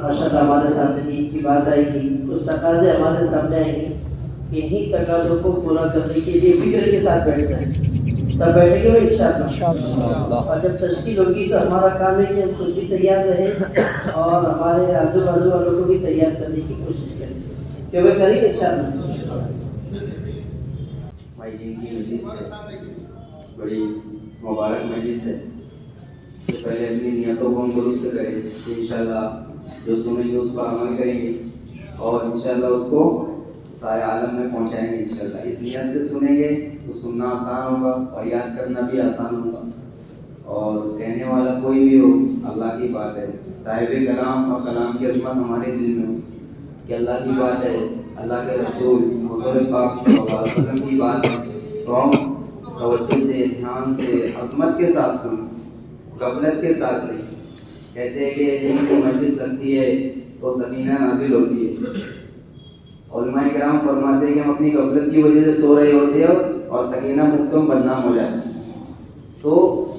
ماشاءاللہ ہمارے سامنے دین کی بات آئے گی، کچھ تقاضے ہمارے سامنے آئیں گے، انہی تقاضوں کو پورا کرنے کے لیے فکر کے ساتھ بیٹھ جائیں. سب بیٹھیں گے انشاءاللہ. اور جب تشکیل ہوگی تو ہمارا کام ہے کہ ہم خود بھی تیار رہیں اور ہمارے آزو بازو والوں کو بھی تیار کرنے کی کوشش کریں. کہ وہ کریں گے انشاءاللہ. بھائی دین کی مجلس ہے، بڑی مبارک مجلس ہے. اس سے پہلے اپنی نیتوں کو ہم درست کریں کہ انشاءاللہ جو سنیں گے اس پر عمل کریں گے اور انشاءاللہ اس کو سارے عالم میں پہنچائیں گے انشاءاللہ. اس نیت سے سنیں گے تو سننا آسان ہوگا اور یاد کرنا بھی آسان ہوگا. اور کہنے والا کوئی بھی ہو، اللہ کی بات ہے، صاحب کلام اور کلام کی عظمت ہمارے دل میں ہو کہ اللہ کی بات ہے، اللہ کے رسول حضور پاک صلی اللہ علیہ وسلم کی بات ہے، تو ہم توجہ سے، دھیان سے، عظمت کے ساتھ سنیں، غفلت کے ساتھ نہیں. کہتے ہیں کہ دین کی مجلس لگتی ہے تو سکینہ نازل ہوتی ہے. علماء کرام فرماتے ہیں کہ ہم اپنی غفلت کی وجہ سے سو رہے ہوتے ہیں اور سکینہ مختم بدنام ہو جاتا ہے. تو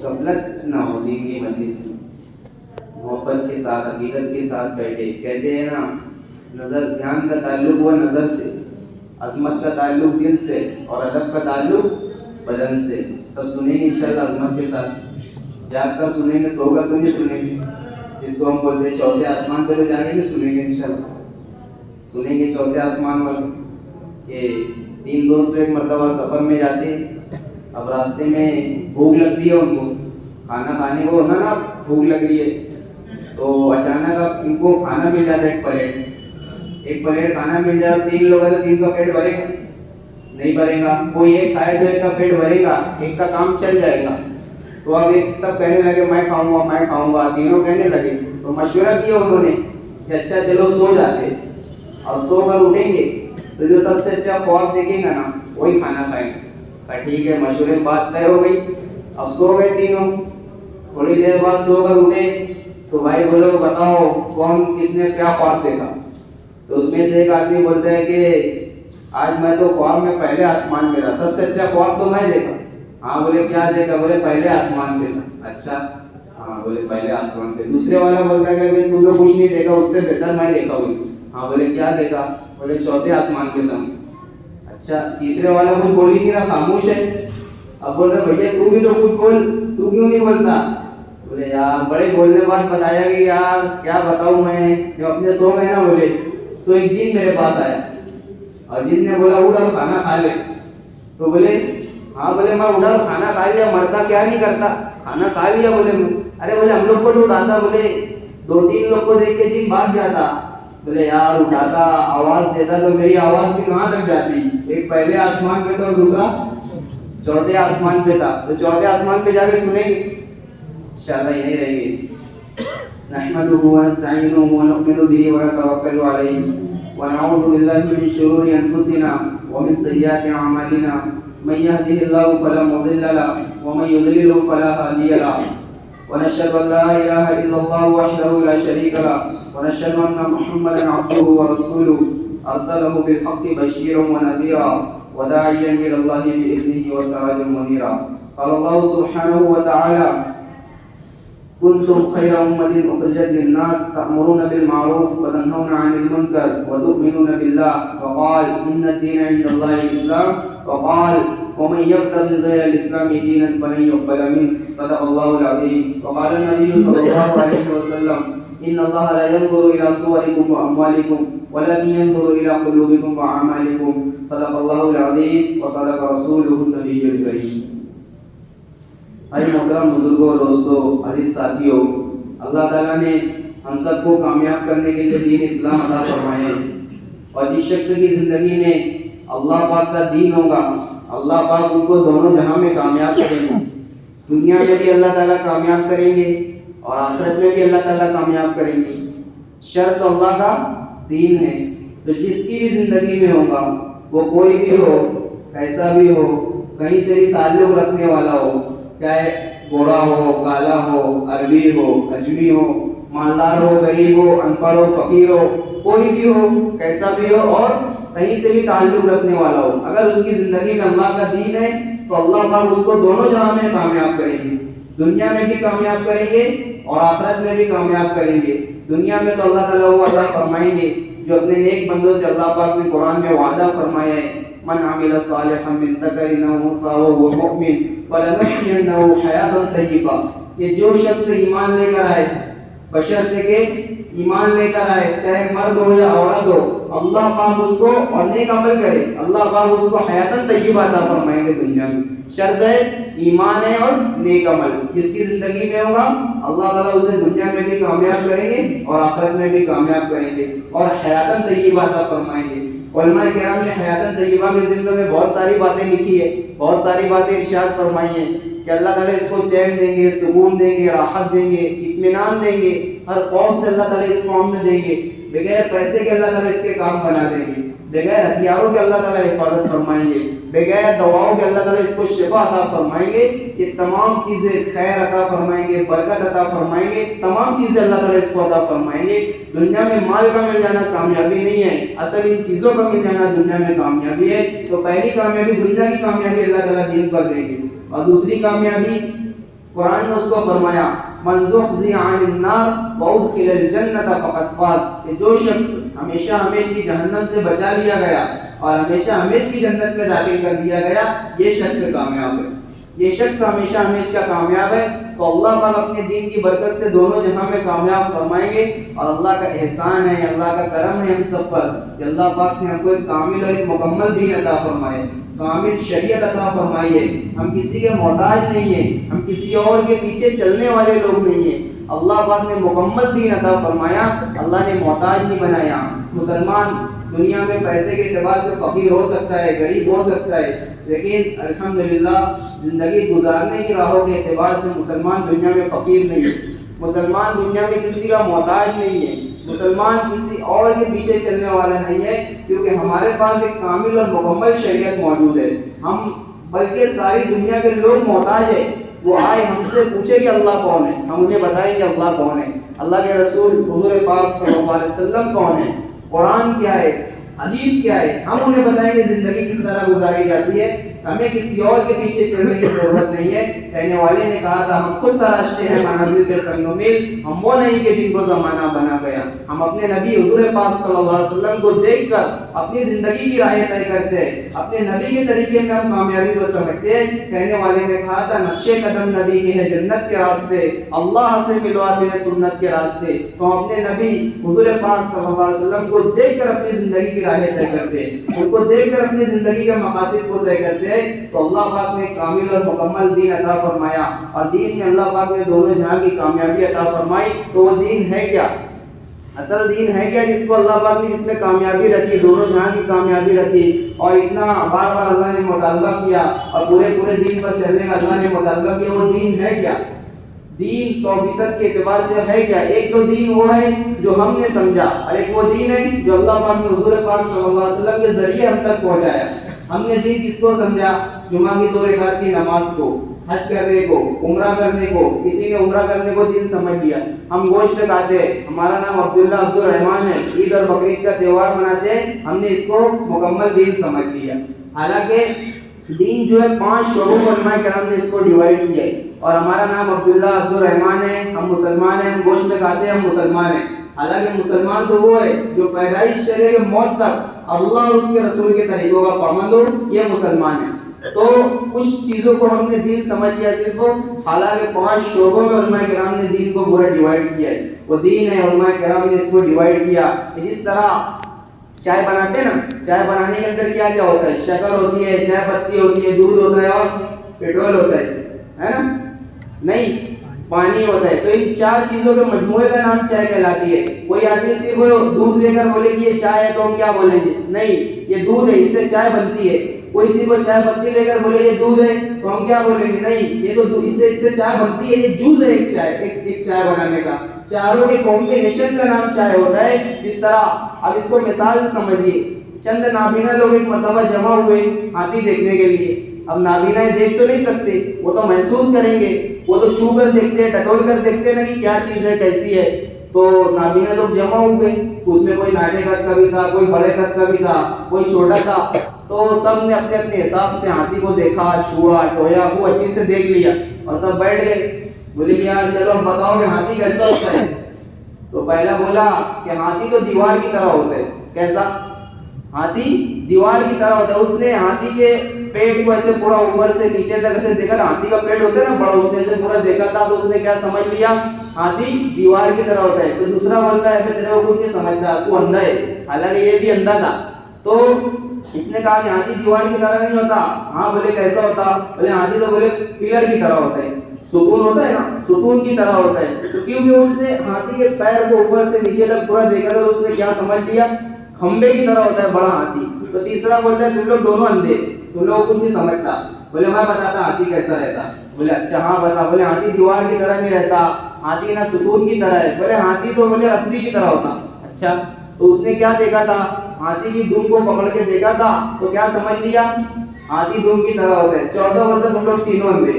غفلت نہ ہو دین کی مجلس میں، محبت کے ساتھ، عقیدت کے ساتھ بیٹھے. کہتے ہیں نا، نظر دھیان کا تعلق ہوا نظر سے، عظمت کا تعلق دل سے اور ادب کا تعلق بدن سے. سب سنیں گے انشاءاللہ عظمت کے ساتھ. جاگ کر سنیں گے، سو کر تو نہیں سنیں گے. جس کو ہم بولتے ہیں چوتھے آسمان پہ تو جانے گے، سنیں گے انشاءاللہ. سنیں گے چوتھے آسمان پر کہ 3 دوست ایک مرتبہ سفر میں جاتے. اب راستے میں بھوک لگتی ہے ان کو، کھانا کھانے کو ہونا نا، بھوک لگ رہی ہے تو اچانک اب ان کو کھانا مل جاتا ہے. ایک پلیٹ کھانا مل جائے. 3 لوگ ہیں تو 3 کا پیٹ بھرے گا؟ نہیں بھرے گا. کوئی ایک کھائے تو ایک کا پیٹ بھرے گا، ایک کا کام چل جائے گا. تو اب ایک سب کہنے لگے میں کھاؤں گا، میں کھاؤں گا. تینوں کہنے لگے تو مشورہ کیا انہوں نے کہ اچھا چلو سو جاتے، اور سو کر اٹھیں گے تو جو سب سے اچھا خواب دیکھیں گا نا وہی کھانا کھائیں گے. ٹھیک ہے، مشورے بات طے ہو گئی. اب سو گئے تینوں. تھوڑی دیر بعد سو کر اٹھے تو بھائی بولو بتاؤ کون کس نے کیا خواب دیکھا. تو اس میں سے ایک آدمی بولتا ہے کہ آج میں تو خواب میں پہلے آسمان پہ تھا، سب سے اچھا خواب تو میں دیکھا. ہاں بولے کیا دیکھا؟ بولے پہلے آسمان پہ تھا. اچھا ہاں بولے پہلے آسمان پہ. دوسرے والا بولتا ہے کہ بھائی تم نے کچھ نہیں دیکھا، اس سے بہتر میں دیکھا ہوں. ہاں بولے کیا دیکھا؟ بولے چوتھے آسمان پہ تھا. اچھا تیسرے والا کچھ بول ہی نہیں رہا، خاموش ہے. اب بول رہا بھیا تو بھی تو کچھ بول، تو کیوں نہیں بولتا؟ بولے یار بڑے بولنے بعد بتایا کہ یار کیا بتاؤں میں، جب اپنے سو گئے نا بولے تو ایک جن میرے پاس آیا اور جن نے بولا اٹھ اور کھانا کھا لے. تو بولے ہاں. بولے میں اٹھا اور کھانا کھا لیا، مرتا کیا نہیں کرتا، کھانا کھا لیا. بولے ارے بولے ہم لوگ کو تو اٹھاتا. بولے 2-3 لوگ کو دیکھ کے جن بھاگ جاتا. بولے یار اٹھاتا، آواز دیتا تو میری آواز بھی کہاں تک جاتی. ایک پہلے آسمان پہ تھا اور دوسرا چوتھے آسمان پہ تھا. تو چوتھے آسمان پہ جا کے سنیں گے انشاءاللہ. یہیں رہیں گے. نحمده ونستعینه ونؤمن به ونتوکل علیہ ونعوذ باللہ من شرور انفسنا ومن سیئات اعمالنا من يهده الله فلا مضل له ومن يضلل فلا هادي له ونشهد ان لا اله الا الله وحده لا شريك له ونشهد ان محمدا عبده ورسوله ارسله بالحق بشيرا ونذيرا وداعيا الى الله باذنه وسراجا منيرا. قال الله سبحانه وتعالى كنتم خير أمة أخرجت للناس تأمرون بالمعروف وتنهون عن المنكر وتؤمنون بالله. وقال إن الدين عند الله الإسلام. وقال ومن يبتغي غير الإسلام دينا فلن يقبل منه. صدق الله العظيم. وقال النبي صلى الله عليه وسلم إن الله لا ينظر إلى صوركم وأموالكم ولكن ينظر إلى قلوبكم وأعمالكم. صدق الله العظيم وصدق رسوله النبي الكريم. اے محترم بزرگوں، دوستوں، عزیز ساتھیوں، اللہ تعالیٰ نے ہم سب کو کامیاب کرنے کے لیے دین اسلام عطا فرمائے ہیں. اور جس شخص کی زندگی میں اللہ پاک کا دین ہوگا، اللہ پاک ان کو دونوں جہاں میں کامیاب کریں گے. دنیا میں بھی اللہ تعالیٰ کامیاب کریں گے اور آخرت میں بھی اللہ تعالیٰ کامیاب کریں گے. شرط اللہ کا دین ہے. تو جس کی بھی زندگی میں ہوگا، وہ کوئی بھی ہو، ایسا بھی ہو، کہیں سے بھی تعلق رکھنے والا ہو، چاہے گورا ہو، کالا ہو، عربی ہو، اجمی ہو، مالدار ہو، غریب ہو، ان پڑھ ہو، فقیر ہو، کوئی بھی ہو، کیسا بھی ہو اور کہیں سے بھی تعلق رکھنے والا ہو، اگر اس کی زندگی میں اللہ کا دین ہے تو اللہ پاک اس کو دونوں جہاں میں کامیاب کریں گے. دنیا میں بھی کامیاب کریں گے اور آخرت میں بھی کامیاب کریں گے. دنیا میں تو اللہ تعالیٰ وہ عطا فرمائیں گے جو اپنے نیک بندوں سے اللہ پاک نے قرآن میں وعدہ فرمایا ہے، من عمل صالحا من ذکر او انثی وهو مؤمن فلنحینہ حیاتا طیبہ، کہ جو شخص ایمان لے کر آئے، بشرطے کہ ایمان لے کر آئے، چاہے مرد ہو یا عورت ہو، اللہ پاک اس کو اور نیک عمل کرے، اللہ پاک اس کو حیاتا طیبہ عطا فرمائیں گے دنیا میں۔ شرط ہے ایمان ہے اور نیک عمل، جس کی زندگی میں ہوگا اللہ تعالیٰ اسے دنیا میں بھی کامیاب کریں گے اور آخرت میں بھی کامیاب کریں گے اور حیاتا طیبہ عطا فرمائیں گے۔ علماء کرام نے حیاتا طیبہ کے ذمہ میں بہت ساری باتیں لکھی ہے، بہت ساری باتیں ارشاد فرمائی ہیں کہ اللہ تعالیٰ اس کو چین دیں گے، سکون دیں گے، راحت دیں گے، اطمینان دیں گے، ہر خوف سے اللہ تعالیٰ اس کو امن دیں گے، بغیر پیسے کے اللہ تعالیٰ اس کے کام بنا دیں گے، بغیر ہتھیاروں کے اللہ تعالیٰ حفاظت فرمائیں گے، بغیر دواؤں کے اللہ تعالیٰ اس کو شفا عطا فرمائیں گے۔ یہ تمام چیزیں خیر عطا فرمائیں گے، برکت عطا فرمائیں گے، تمام چیزیں اللہ تعالیٰ اس کو عطا فرمائیں گے۔ دنیا میں مال کا مل جانا کامیابی نہیں ہے، اصل ان چیزوں کا مل جانا دنیا میں کامیابی ہے۔ تو پہلی کامیابی دنیا کی کامیابی اللہ تعالیٰ دین پر دیں گے، اور دوسری کامیابی قرآن نے اس کو فرمایا من زحزح عن النار وادخل الجنة فقد فاز، کہ جو شخص ہمیشہ ہمیش کی جہنم سے بچا لیا گیا اور ہمیشہ ہمیش کی جنت میں داخل کر دیا گیا، یہ شخص کامیاب ہے، یہ شخص ہمیشہ ہمیش کا کامیاب ہے۔ تو اللہ پاک اپنے دین کی برکت سے دونوں جہاں میں کامیاب فرمائیں گے، اور اللہ کا احسان ہے، اللہ کا کرم ہے ہم سب پر کہ اللہ پاک نے ہم کو ایک کامل اور ایک مکمل دین عطا فرمائے، کامل شریعت عطا فرمائی ہے۔ ہم کسی کے محتاج نہیں ہیں، ہم کسی اور کے پیچھے چلنے والے لوگ نہیں ہیں، اللہ پاک نے مکمل دین عطا فرمایا، اللہ نے محتاج نہیں بنایا۔ مسلمان دنیا میں پیسے کے اعتبار سے فقیر ہو سکتا ہے، غریب ہو سکتا ہے، لیکن الحمدللہ زندگی گزارنے کی راہوں کے اعتبار سے مسلمان دنیا میں فقیر نہیں ہے، مسلمان دنیا میں کسی کا محتاج نہیں ہے، مسلمان کسی اور کے پیچھے چلنے والا نہیں ہے، کیونکہ ہمارے پاس ایک کامل اور مکمل شریعت موجود ہے۔ ہم بلکہ ساری دنیا کے لوگ محتاج ہیں، وہ آئے ہم سے پوچھے کہ اللہ کون ہے، ہم انہیں بتائیں گے اللہ کون ہے، اللہ کے رسول حضور پاک صلی اللہ علیہ وسلم کون ہے، قرآن کیا ہے، حدیث کیا ہے، ہم انہیں بتائیں گے زندگی کس طرح گزاری جاتی ہے۔ ہمیں کسی اور کے پیچھے چلنے کی ضرورت نہیں ہے۔ کہنے والے نے کہا تھا ہم خود تراشتے ہیں منازل کے سنگ و میل، ہم وہ نہیں کہ جن کو زمانہ بنا گیا، ہم اپنے نبی حضور پاک صلی اللہ علیہ وسلم کو دیکھ کر اپنی زندگی کی راہیں طے کرتے ہیں، اپنے نبی کے طریقے میں ہم کامیابی کو سمجھتے ہیں۔ کہنے والے نے کہا تھا نقش قدم نبی کے ہیں جنت کے راستے، اللہ سے ملواتے ہیں سنت کے راستے، تو ہم اپنے نبی حضور پاک صلی اللہ علیہ وسلم کو دیکھ کر اپنی زندگی کی راہیں طے کرتے ہیں، ان کو دیکھ کر اپنی زندگی کے مقاصد کو طے کرتے ہیں۔ تو اللہ پاک نے کامل اور مکمل دین عطا فرمایا، اور دین میں اللہ پاک نے دونوں جہاں کی کامیابی عطا فرمائی۔ تو وہ دین ہے کیا؟ اصل دین ہے کیا جس کو اللہ پاک نے جس میں کامیابی رکھی، دونوں جہاں کی کامیابی رکھی، اور اتنا بار بار اللہ نے مطالبہ کیا اور پورے دین پر چلنے کا اللہ نے مطالبہ کیا، وہ دین ہے کیا؟ دین 100% کے اعتبار سے ہے کیا؟ ایک تو دین وہ ہے جو ہم نے سمجھا، اور ایک وہ دین ہے جو اللہ پاک نے حضور پاک صلی اللہ علیہ وسلم کے ذریعے ہم تک پہنچایا۔ ہم نے دین کس کو سمجھا؟ جمعہ کی 2 رکعت کی نماز کو، حج کرنے کو، عمرہ کرنے کو، کسی نے عمرہ کرنے کو دین سمجھ لیا۔ ہم گوشت کھاتے ہیں، ہمارا نام عبداللہ عبد الرحمن ہے، عید اور بقرعید کا تہوار مناتے ہیں، ہم نے اس کو مکمل دین سمجھ لیا۔ حالانکہ دین جو ہے 5 شعبوں میں علماء کرام نے اس کو ڈیوائیڈ کیا ہے، اور ہمارا نام عبداللہ عبد الرحمن ہے، ہم مسلمان ہیں، ہم گوشت کھاتے ہیں، ہم مسلمان ہیں۔ حالانکہ مسلمان تو وہ ہے جو پیدائش سے لے کے موت تک اللہ اور اس کے رسول کے طریقوں کا پابند ہو، یہ مسلمان ہے۔ تو کچھ چیزوں کو ہم نے دین سمجھ لیا صرف، حالانکہ 5 شعبوں میں علماء کرام نے دین کو پورا ڈیوائیڈ کیا ہے۔ وہ دین ہے، علماء کرام نے اس کو ڈیوائیڈ کیا کہ جس طرح چائے بناتے ہیں نا، چائے بنانے کے اندر کیا کیا ہوتا ہے؟ شکر ہوتی ہے، چائے پتی ہوتی ہے، دودھ ہوتا ہے اور پیٹرول ہوتا ہے نا؟ نہیں، پانی ہوتا ہے۔ تو ان 4 چیزوں کے مجموعے کا نام چائے کہلاتی ہے۔ کوئی آدمی صرف دودھ لے کر بولے کہ یہ چائے ہے تو ہم کیا بولیں گے؟ نہیں، یہ دودھ ہے، اس سے چائے بنتی ہے۔ کوئی صرف چائے پتی لے کر بولے یہ دودھ ہے تو ہم کیا بولیں گے؟ نہیں، یہ تو اس سے چائے بنتی ہے، یہ جوس ہے ایک چائے بنانے کا۔ چاروں کے کمبینیشن کا نام چائے ہوتا ہے۔ اس طرح اب اس کو مثال سے سمجھیے، چند نابینا لوگ ایک مرتبہ جمع ہوئے ہاتھی دیکھنے کے لیے۔ اب نابینا دیکھ تو نہیں سکتے، وہ تو محسوس کریں گے، وہ تو چھو کر دیکھتے ہیں، ٹٹول کر دیکھتے ہیں کہ کیا چیز ہے، کیسی ہے۔ تو نابینا لوگ جمع ہوئے، اس میں کوئی ناٹے قد کا بھی تھا، کوئی بڑے قد کا بھی تھا، کوئی چھوٹا تھا۔ تو سب نے اپنے اپنے حساب سے ہاتھی کو دیکھا، چھوا، ٹویا، وہ اچھے سے دیکھ لیا اور سب بیٹھ گئے۔ بولے یار چلو بتاؤ کہ ہاتھی کیسا ہوتا ہے؟ تو پہلا بولا کہ ہاتھی تو دیوار کی طرح ہوتا ہے. کیسا؟ ہاتھی دیوار کی طرح ہوتا ہے. اس نے ہاتھی کے پیٹ کو ایسے پورا اوپر سے نیچے تک ایسے دیکھا. ہاتھی کا پیٹ ہوتا ہے نا بڑا, اس نے ایسے پورا دیکھا تھا تو اس نے کیا سمجھ لیا؟ ہاتھی دیوار کی طرح ہوتا ہے. تو دوسرا بولتا ہے پھر تیرے کو کچھ نہیں سمجھتا, تو اندھا ہے. حالانکہ یہ بھی اندھا تھا. تو اس نے کہا کہ ہاتھی دیوار کی طرح نہیں ہوتا. ہاں بولے کیسا ہوتا؟ بولے ہاتھی تو بولے پلر کی طرح ہوتا ہے. ستون ہوتا ہے نا, ستون کی طرح ہوتا ہے. تو کیونکہ اس نے ہاتھی کے پیر کو اوپر سے نیچے تک پورا دیکھا تھا, اس نے کیا سمجھ لیا؟ کھمبے کی طرح ہوتا ہے بڑا ہاتھی. تو تیسرا بولتا ہے تم لوگ دونوں اندھے, تم لوگ کچھ نہیں سمجھتا. بولے میں بتاتا ہاتھی کیسا رہتا. بولے اچھا ہاں بتا. بولے ہاتھی دیوار کی طرح نہیں رہتا, ہاتھی نا ستون کی طرح ہے. بولے ہاتھی تو بولے رسی کی طرح ہوتا. اچھا تو اس نے کیا دیکھا تھا؟ ہاتھی کی دم کو پکڑ کے دیکھا تھا تو کیا سمجھ لیا؟ ہاتھی دم کی طرح ہوتا ہے. چوتھا بولتا تم لوگ تینوں اندھے.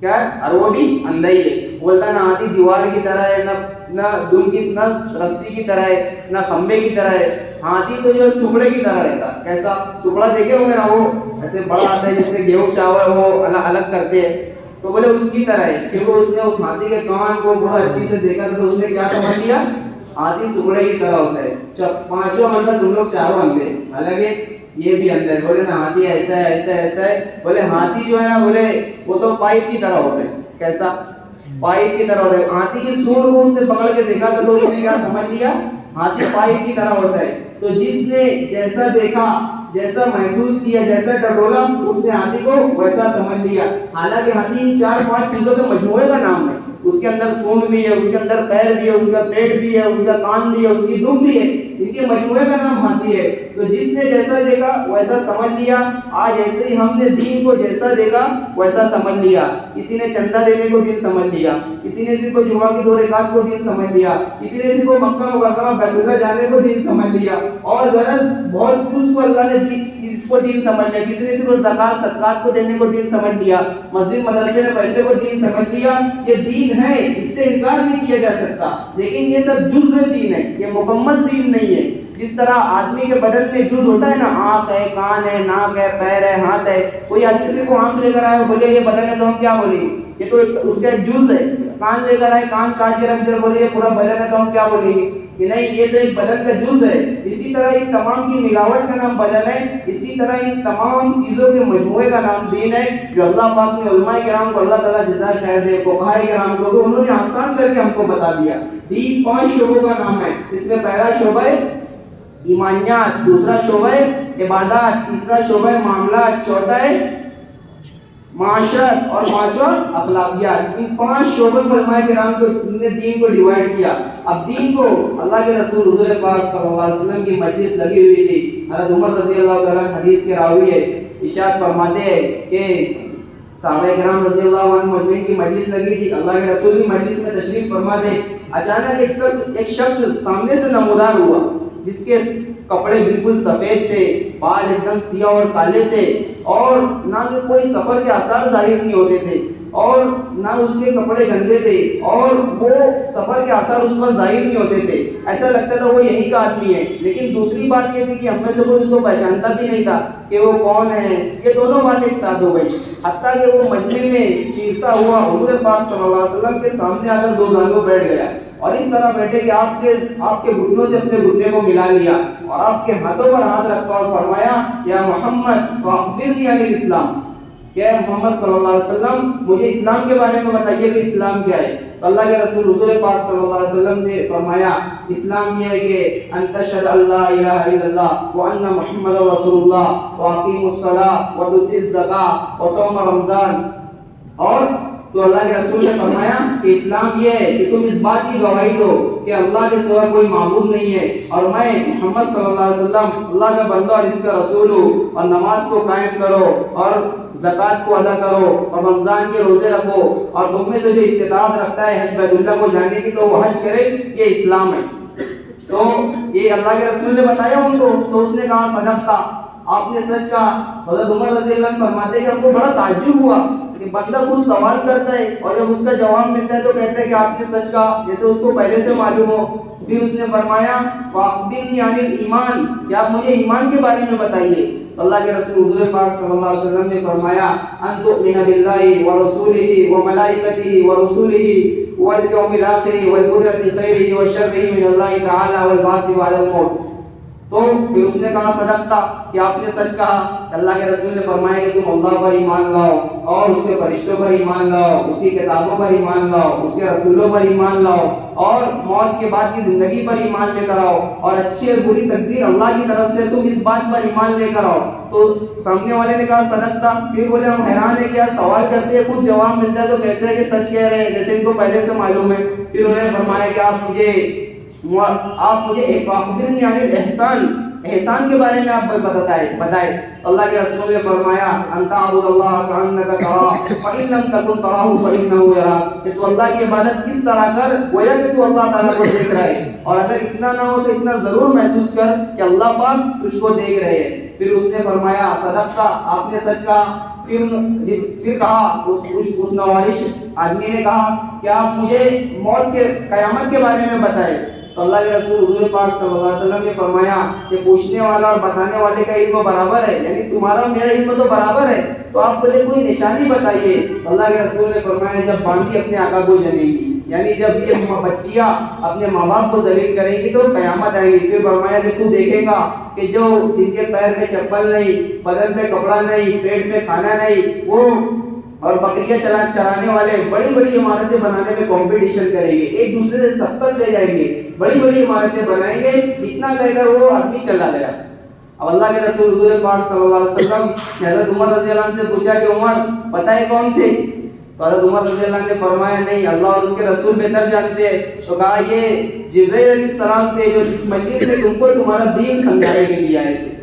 کیا ہے؟ اور وہ بھی اندھا ہی ہے. بولتا نہ ہاتھی دیوار کی طرح ہے, نہ دم کی, نہ رسی کی طرح ہے, نہ کھمبے کی طرح ہے. ہاتھی تو جو سکڑے کی طرح رہتا. کیسا سکڑا دیکھے ہوں گے نا, وہ ایسے بڑا آتا ہے جس سے گیہوں چاول وہ الگ کرتے ہیں. تو بولے اس کی طرح ہے. پھر وہ اس نے اس ہاتھی کے کان کو بہت اچھی سے دیکھا تو اس نے کیا سمجھ لیا؟ ہاتھی سکڑے کی طرح ہوتا ہے. پانچواں مطلب تم لوگ چاروں اندھے, حالانکہ یہ بھی اندر. بولے نا ہاتھی ایسا ہے ایسا ہے ایسا ہے. بولے ہاتھی جو ہے نا بولے وہ تو پائپ کی طرح ہوتا ہے. کیسا؟ پائپ کی طرح ہوتا ہے. ہاتھی کی سونڈ کو اس نے پکڑ کے دیکھا تو اس نے کیا سمجھ لیا؟ ہاتھی پائپ کی طرح ہوتا ہے. تو جس نے جیسا دیکھا, جیسا محسوس کیا, جیسا ٹٹولا, اس نے ہاتھی کو ویسا سمجھ لیا. حالانکہ ہاتھی ان 4-5 چیزوں کے مجموعے کا نام ہے. اس کے اندر سونڈ بھی ہے, اس کے اندر پیر بھی ہے, اس کا پیٹ بھی ہے, اس کا کان بھی ہے, اس کی دم بھی ہے. ان کے مجموعے کا نام ہاتھی ہے. تو جس نے جیسا دیکھا ویسا سمجھ لیا. آج ایسے ہی ہم نے دین کو جیسا دیکھا ویسا سمجھ لیا. کسی نے چندہ دینے کو دین سمجھ لیا, کسی نے صرف جمعہ کی 2 رکعت کو دین سمجھ لیا, کسی نے صرف مکہ مکرمہ بیت اللہ جانے کو دین سمجھ لیا, اور غرض بہت کچھ کو اللہ نے اس کو دین سمجھ لیا. کسی نے صرف زکات صدقات کو دینے کو دین سمجھ لیا, مسجد مدرسے میں پیسے کو دین سمجھ لیا. یہ دین ہے, اس سے انکار نہیں کیا جا سکتا, لیکن یہ سب جزء دین ہے, یہ مکمل دین نہیں ہے. جس طرح آدمی کے بدن میں جز ہوتا ہے نا, آنکھ ہے, کان ہے, ناک ہے, پیر ہے, ہاتھ ہے. کوئی آدمی صرف آنکھ لے کر آئے بولے یہ بدن ہے تو ہم کیا بولیں؟ یہ تو اس کا ایک جز ہے. کان لے کر آئے, کان کاٹ کے رکھ دے بولے یہ پورا بدن ہے تو ہم کیا بولیں گے کہ نہیں یہ تو ایک بدن کا جز ہے. اسی طرح ان تمام کی ملاوٹ کا نام بدن ہے. اسی طرح ان تمام چیزوں کے مجموعے کا نام دین ہے, جو اللہ پاک نے علماء کرام کو اللہ تعالیٰ جزائے خیر دے, فقہاء کرام کو انہوں نے آسان کر کے ہم کو بتا دیا. دین 5 شعبوں کا نام ہے. اس میں پہلا شعبہ ہے ایمانیات, دوسرا شعبہ ہے عبادات, تیسرا شعبہ ہے معاملات, چوتھا ہے معاشرت, اور پانچواں اخلاقیات. ان 5 شعبوں پر علماء کرام نے دین کو ڈیوائیڈ کیا. اب دین کو اللہ کے رسول حضور پاک صلی اللہ علیہ وسلم کی مجلس لگی ہوئی تھی. حضرت عمر رضی اللہ تعالیٰ حدیث کے راوی ہے, ارشاد فرماتے ہیں کہ صحابہ کرام رضی اللہ عنہ مجمعین کی مجلس لگی تھی. اللہ کے رسول کی مجلس میں تشریف فرما تھے. اچانک ایک شخص سامنے سے نمودار ہوا جس کے کپڑے بالکل سفید تھے, بال ایک دم سیاہ اور کالے تھے, اور نہ کہ کوئی سفر کے آثار ظاہر نہیں ہوتے تھے, اور نہ اس کے کپڑے گندے تھے, اور وہ سفر کے آثار اس پر ظاہر نہیں ہوتے تھے. ایسا لگتا تھا وہ یہی کا آدمی ہے. لیکن دوسری بات یہ تھی کہ ہم میں سے کوئی اس کو پہچانتا بھی نہیں تھا کہ وہ کون ہے. یہ دونوں باتیں ایک ساتھ ہو گئی, حتیٰ کہ وہ مجمع میں چیختا ہوا حضور پاک صلی اللہ علیہ وسلم کے سامنے آ کر 2 زانوں بیٹھ گیا, اور اس طرح بیٹھے کہ آپ کے گھٹنوں سے اپنے گھٹنے کو ملا لیا, اور آپ کے ہاتھوں پر ہاتھ رکھا اور فرمایا یا محمد فاخبرنی عن الاسلام, کہ محمد صلی اللہ علیہ وسلم مجھے اسلام کے بارے میں بتائیے کہ اسلام کیا ہے. تو اللہ کے رسول حضور پاک صلی اللہ علیہ وسلم نے فرمایا اسلام یہ ہے کہ ان تشهد ان لا الہ الا اللہ وان محمد رسول اللہ واقیموا الصلاۃ وتؤتوا الزکاۃ وصوم رمضان. اور تو اللہ کے رسول نے فرمایا کہ اسلام یہ ہے کہ تم اس بات کی گواہی دو کہ اللہ کے سوا کوئی معبود نہیں ہے, اور میں محمد صلی اللہ علیہ وسلم اللہ کا بندہ اور اس کا رسول ہوں, اور نماز کو قائم کرو, اور زکوٰۃ کو ادا کرو, اور رمضان کے روزے رکھو, اور تم میں سے جو استطاعت رکھتا ہے حج بیت اللہ کو جانے کی تو وہ حج کرے. یہ اسلام ہے. تو یہ اللہ کے رسول نے بتایا ان کو. تو اس نے کہا صدقتا, آپ نے سچ کہا. حضرت عمر رضی اللہ عنہ فرماتے ہیں کہ ہم کو بڑا تعجب ہوا کہ بندہ کچھ سوال کرتا ہے اور جب اس کا جواب ملتا ہے تو کہتا ہے کہ آپ نے سچ کہا, جیسے اس کو پہلے سے معلوم ہو. پھر اس نے فرمایا فاخبرنی عن الایمان, کہ آپ مجھے ایمان کے بارے میں بتائیے. اللہ کے رسول حضور پاک صلی اللہ علیہ وسلم نے فرمایا ان تؤمن باللہ ورسولہ وملائکتہ ورسولہ واليوم الآخر والقدرة خيره وشره من الله تعالى والبعث بعد الموت. تو پھر اس نے کہا صدقتا کہ آپ نے سچ کہا. اللہ کے رسول نے فرمایا کہ تم اللہ پر ایمان لاؤ اور اس کے فرشتوں پر ایمان لاؤ, اس کی کتابوں پر ایمان لاؤ, اس کے رسولوں پر ایمان لاؤ اور موت کے بعد کی زندگی پر ایمان لے کر آؤ اور اچھی اور بری تقدیر اللہ کی طرف سے تم اس بات پر ایمان لے کر آؤ. تو سامنے والے نے کہا صدقتا. پھر بولے ہم حیران ہے کہ سوال کرتے ہیں خود جواب ملتا ہے تو کہتے ہیں کہ سچ کہہ رہے ہیں جیسے ان کو پہلے سے معلوم ہے. پھر انہوں نے فرمایا کہ آپ مجھے اخبرنی عن الاحسان, احسان کے بارے میں آپ بتائیں. اللہ کے رسول نے فرمایا ان تعبد اللہ کأنک تراہ فإن لم تکن تراہ فإنہ یراک, کہ تو اللہ کی عبادت اس طرح کر گویا کہ تو اللہ تعالیٰ کو دیکھ رہا ہے, اور اگر اتنا نہ ہو تو اتنا ضرور محسوس کر کہ اللہ پاک تجھ کو دیکھ رہے ہیں. پھر اس نے فرمایا صدقتا, آپ نے سچ کہا. پھر کہا اس نوارش آدمی نے کہا کہ آپ مجھے موت کے قیامت کے بارے میں بتائیں. تو اللہ کے رسول حضور پاک صلی اللہ علیہ وسلم نے فرمایا کہ پوچھنے والا اور بتانے والے کا علم برابر ہے, یعنی تمہارا میرا علم تو برابر ہے, تو آپ پہلے کوئی نشانی بتائیے. اللہ کے رسول نے فرمایا جب باندھی اپنے آقا کو جنے گی, یعنی جب یہ بچیاں اپنے ماں باپ کو ذلیل کریں گی تو قیامت آئے گی. پھر فرمایا کہ تو دیکھے گا کہ جو جن کے پیر میں چپل نہیں, بدن میں کپڑا نہیں, پیٹ میں کھانا نہیں, وہ اور بکریاں چرانے والے بڑی بڑی عمارتیں بنانے میں کمپٹیشن کریں گے, ایک دوسرے سے سبقت لے جائیں گے, بڑی بڑی عمارتیں بنائیں گے, اتنا کہہ کر وہ آدمی چلا گیا. اب اللہ کے رسول حضور پاک صلی اللہ علیہ وسلم نے حضرت عمر رضی اللہ عنہ سے پوچھا کہ عمر بتائے کون تھے؟ تو حضرت عمر رضی اللہ عنہ نے فرمایا نہیں, اللہ اور اس کے رسول بہتر جانتے ہیں. تو کہا یہ جبرائیل علیہ السلام تھے جو اس مجلس میں تم کو تمہارا دین سمجھانے کے لیے آئے تھے.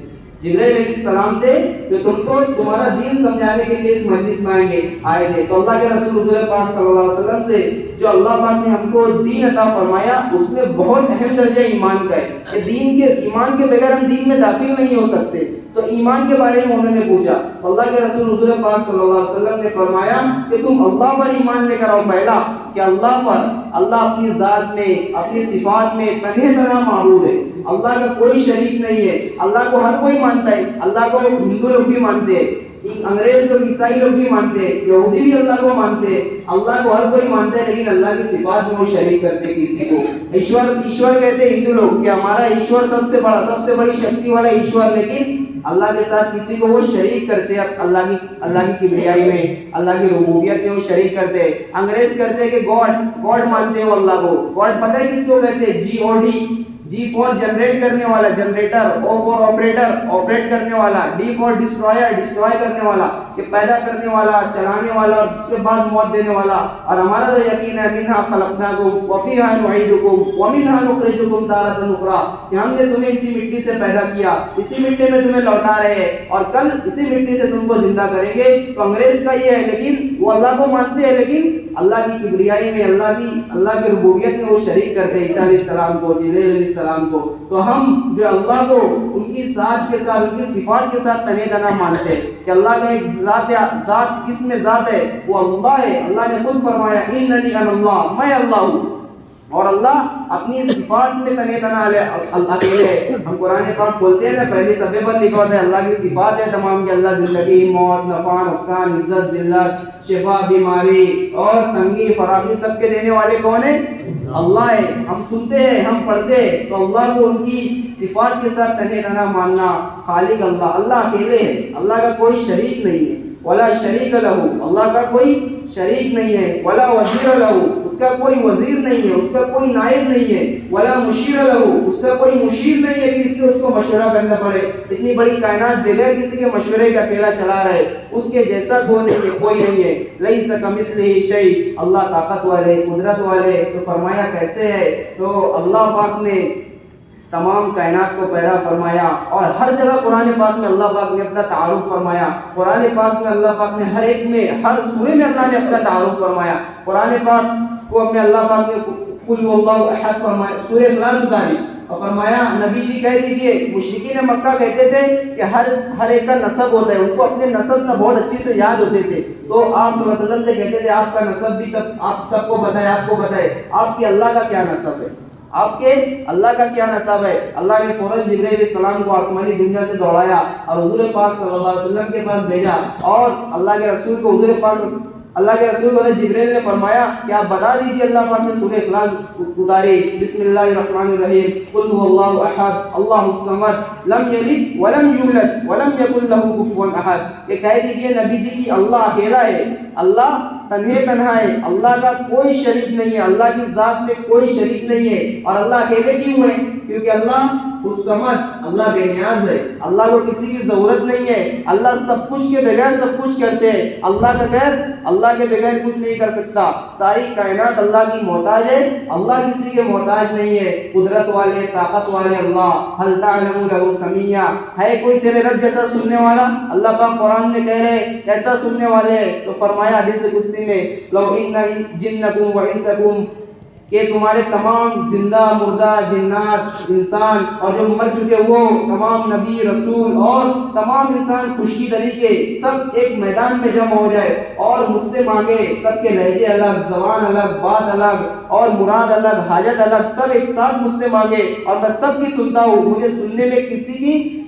جبرائیل علیہ السلام تھے جو تم کو تمہارا دین سمجھانے کے لیے اس مجلس میں آئے تھے. تو اللہ کے رسول حضور پاک صلی اللہ علیہ وسلم سے جو اللہ پاک نے ہم کو دین عطا فرمایا اس میں بہت اہم درجہ ایمان کا ہے. ایمان کے بغیر ہم دین میں داخل نہیں ہو سکتے. تو ایمان کے بارے میں انہوں نے پوچھا. اللہ کے رسول حضور پاک صلی اللہ علیہ وسلم نے فرمایا کہ تم اللہ پر ایمان لے کر آؤ. پہلا کہ اللہ پر, اللہ اپنی ذات میں اپنی صفات میں تنہا تنہا معبود ہے, اللہ کا کوئی شریک نہیں ہے. اللہ کو ہر کوئی مانتا ہے, اللہ کو ہندو لوگ بھی مانتے ہیں, انگریز لوگ عیسائی لوگ بھی مانتے ہیں, یہودی بھی اللہ کو مانتے ہیں, اللہ کو ہر کوئی مانتا ہے, لیکن اللہ کی صفات میں وہ شریک کرتے کسی کو. ایشور کہتے ہیں ہندو لوگ کہ ہمارا ایشور سب سے بڑی شکتی والا ایشور, لیکن اللہ کے ساتھ کسی کو وہ شریک کرتے ہیں اللہ کی کبریائی میں, اللہ کی ربوبیت میں وہ شریک کرتے ہیں. انگریز کرتے ہیں کہ گاڈ مانتے ہیں وہ اللہ کو. گاڈ پتہ ہے کس کو کہتے ہیں؟ GOD, G فور جنریٹ کرنے والا, generator, O for operator, operate کرنے والا, D فور ڈسٹرائر, ڈسٹرائے کرنے والا, کہ پیدا کرنے والا, چلانے والا اور اس کے بعد موت دینے والا. اور ہمارا تو یقین ہے منہا خلقناکم وفیہا نعیدکم ومنہا نخرجکم تارۃ اخری, کہ ہم نے تمہیں اسی مٹی سے پیدا کیا, اسی مٹی میں تمہیں لوٹا رہے ہیں اور کل اسی مٹی سے تم کو زندہ کریں گے. تو انگریز کا یہ ہے, لیکن وہ اللہ کو مانتے ہیں لیکن اللہ کی کبریائی میں, اللہ کی ربوبیت میں وہ شریک کرتے ہیں عیسیٰ علیہ السلام کو, جبرائیل علیہ السلام کو. تو ہم جو اللہ کو ان کی ذات کے ساتھ, ان کی صفات کے ساتھ تنہا تنہا مانتے ہیں کہ اللہ کا ایک ذات کس میں ذات ہے, وہ اللہ ہے. اللہ نے خود فرمایا اننی انا اللہ, میں اللہ ہوں, اور اللہ اپنی صفات میں تنہا تنہا اللہ کے ہے. ہم قرآن پاک کھولتے ہیں نا, پہلے صفحے پر لکھا ہوتا ہے اللہ کی صفات ہے تمام, کہ اللہ زندگی, موت, نفع, نقصان, عزت, ذلت, شفا, بیماری اور تنگی, فراخی سب کے دینے والے کون ہیں؟ اللہ ہے. ہم سنتے ہیں, ہم پڑھتے ہیں, تو اللہ کو ان کی صفات کے ساتھ تنہا تنہا ماننا. خالق اللہ اکیلے ہے, اللہ کا کوئی شریک نہیں ہے. ولا شریک لہو, اللہ کا کوئی شریک نہیں ہے. ولا وزیر لہو, اس کا کوئی وزیر نہیں ہے, اس کا کوئی نائب نہیں ہے. ولا مشیر لہو, اس کا کوئی مشیر نہیں ہے کہ اس سے اس کو مشورہ کرنا پڑے. اتنی بڑی کائنات بغیر کسی کے مشورے کے اکیلا چلا رہے, اس کے جیسا کوئی نہیں ہے. لیس کمثلہ شیء, اللہ طاقت والے, قدرت والے. تو فرمایا کیسے ہے؟ تو اللہ پاک نے تمام کائنات کو پیدا فرمایا, اور ہر جگہ قرآن پاک میں اللہ پاک نے اپنا تعارف فرمایا. قرآن پاک میں اللہ پاک نے ہر ایک میں, ہر سورے میں اللہ نے اپنا تعارف فرمایا. قرآن پاک کو میں اللہ پاک نے قل واللہ احد فرمایا, سورہ اخلاص اتاری اور فرمایا نبی جی کہہ دیجئے. مشرکین مکہ کہتے تھے کہ ہر ایک کا نسب ہوتا ہے, ان کو اپنے نسب میں بہت اچھی سے یاد ہوتے تھے. تو آپ صلی اللہ علیہ وسلم سے کہتے تھے آپ کا نسب بھی آپ سب کو بتائے, آپ کو بتائے آپ کی اللہ کا کیا نسب ہے, آپ کے اللہ کا کیا نسب ہے. اللہ نے فوراً جبرائیل علیہ السلام کو آسمانی دنیا سے دوڑایا اور حضور پاک صلی اللہ علیہ وسلم کے پاس بھیجا, اور اللہ کے رسول کو حضور پاک اللہ کے رسول علیہ جبریل نے فرمایا کہ آپ بتا دیجئے اللہ پاک نے سورہ اخلاص اتاری، بسم اللہ الرحمن الرحیم، قل هو اللہ احد اللہ الصمد لم یلد ولم یولد ولم یکن له کفوا احد۔ یہ کہہ دیجئے نبی جی کی اللہ اکیلا ہے، اللہ تنہا ہے، اللہ کا کوئی شریک نہیں ہے، اللہ کی ذات میں کوئی شریک نہیں ہے۔ اور اللہ اکیلے کیوں ہے؟ کیونکہ اللہ الصمد، اللہ بے نیاز ہے، اللہ کو کسی کی ضرورت نہیں ہے، اللہ سب کچھ کے بغیر سب کچھ کرتے ہیں، اللہ کے بغیر کچھ نہیں کر سکتا۔ ساری کائنات اللہ کی محتاج ہے، اللہ کسی کے محتاج نہیں ہے۔ قدرت والے، طاقت والے اللہ، هل تعلم له سمیع، ہے کوئی تیرے رب جیسا سننے والا؟ اللہ پاک قرآن میں کہہ رہے ایسا سننے والے ہیں۔ تو فرمایا حدیث قدسی میں، لو ان جنکم و انسکم، کہ تمہارے تمام زندہ مردہ جنات، انسان اور جو مر چکے وہ تمام نبی رسول اور تمام انسان خشکی طریقے سب ایک میدان میں جمع ہو جائے اور مجھ سے مانگے، سب کے لہجے الگ، زبان الگ، بات الگ اور مراد الگ، حاجت الگ، سب ایک ساتھ مجھ سے مانگے اور میں سب کی سنتا ہوں۔ مجھے سننے میں کسی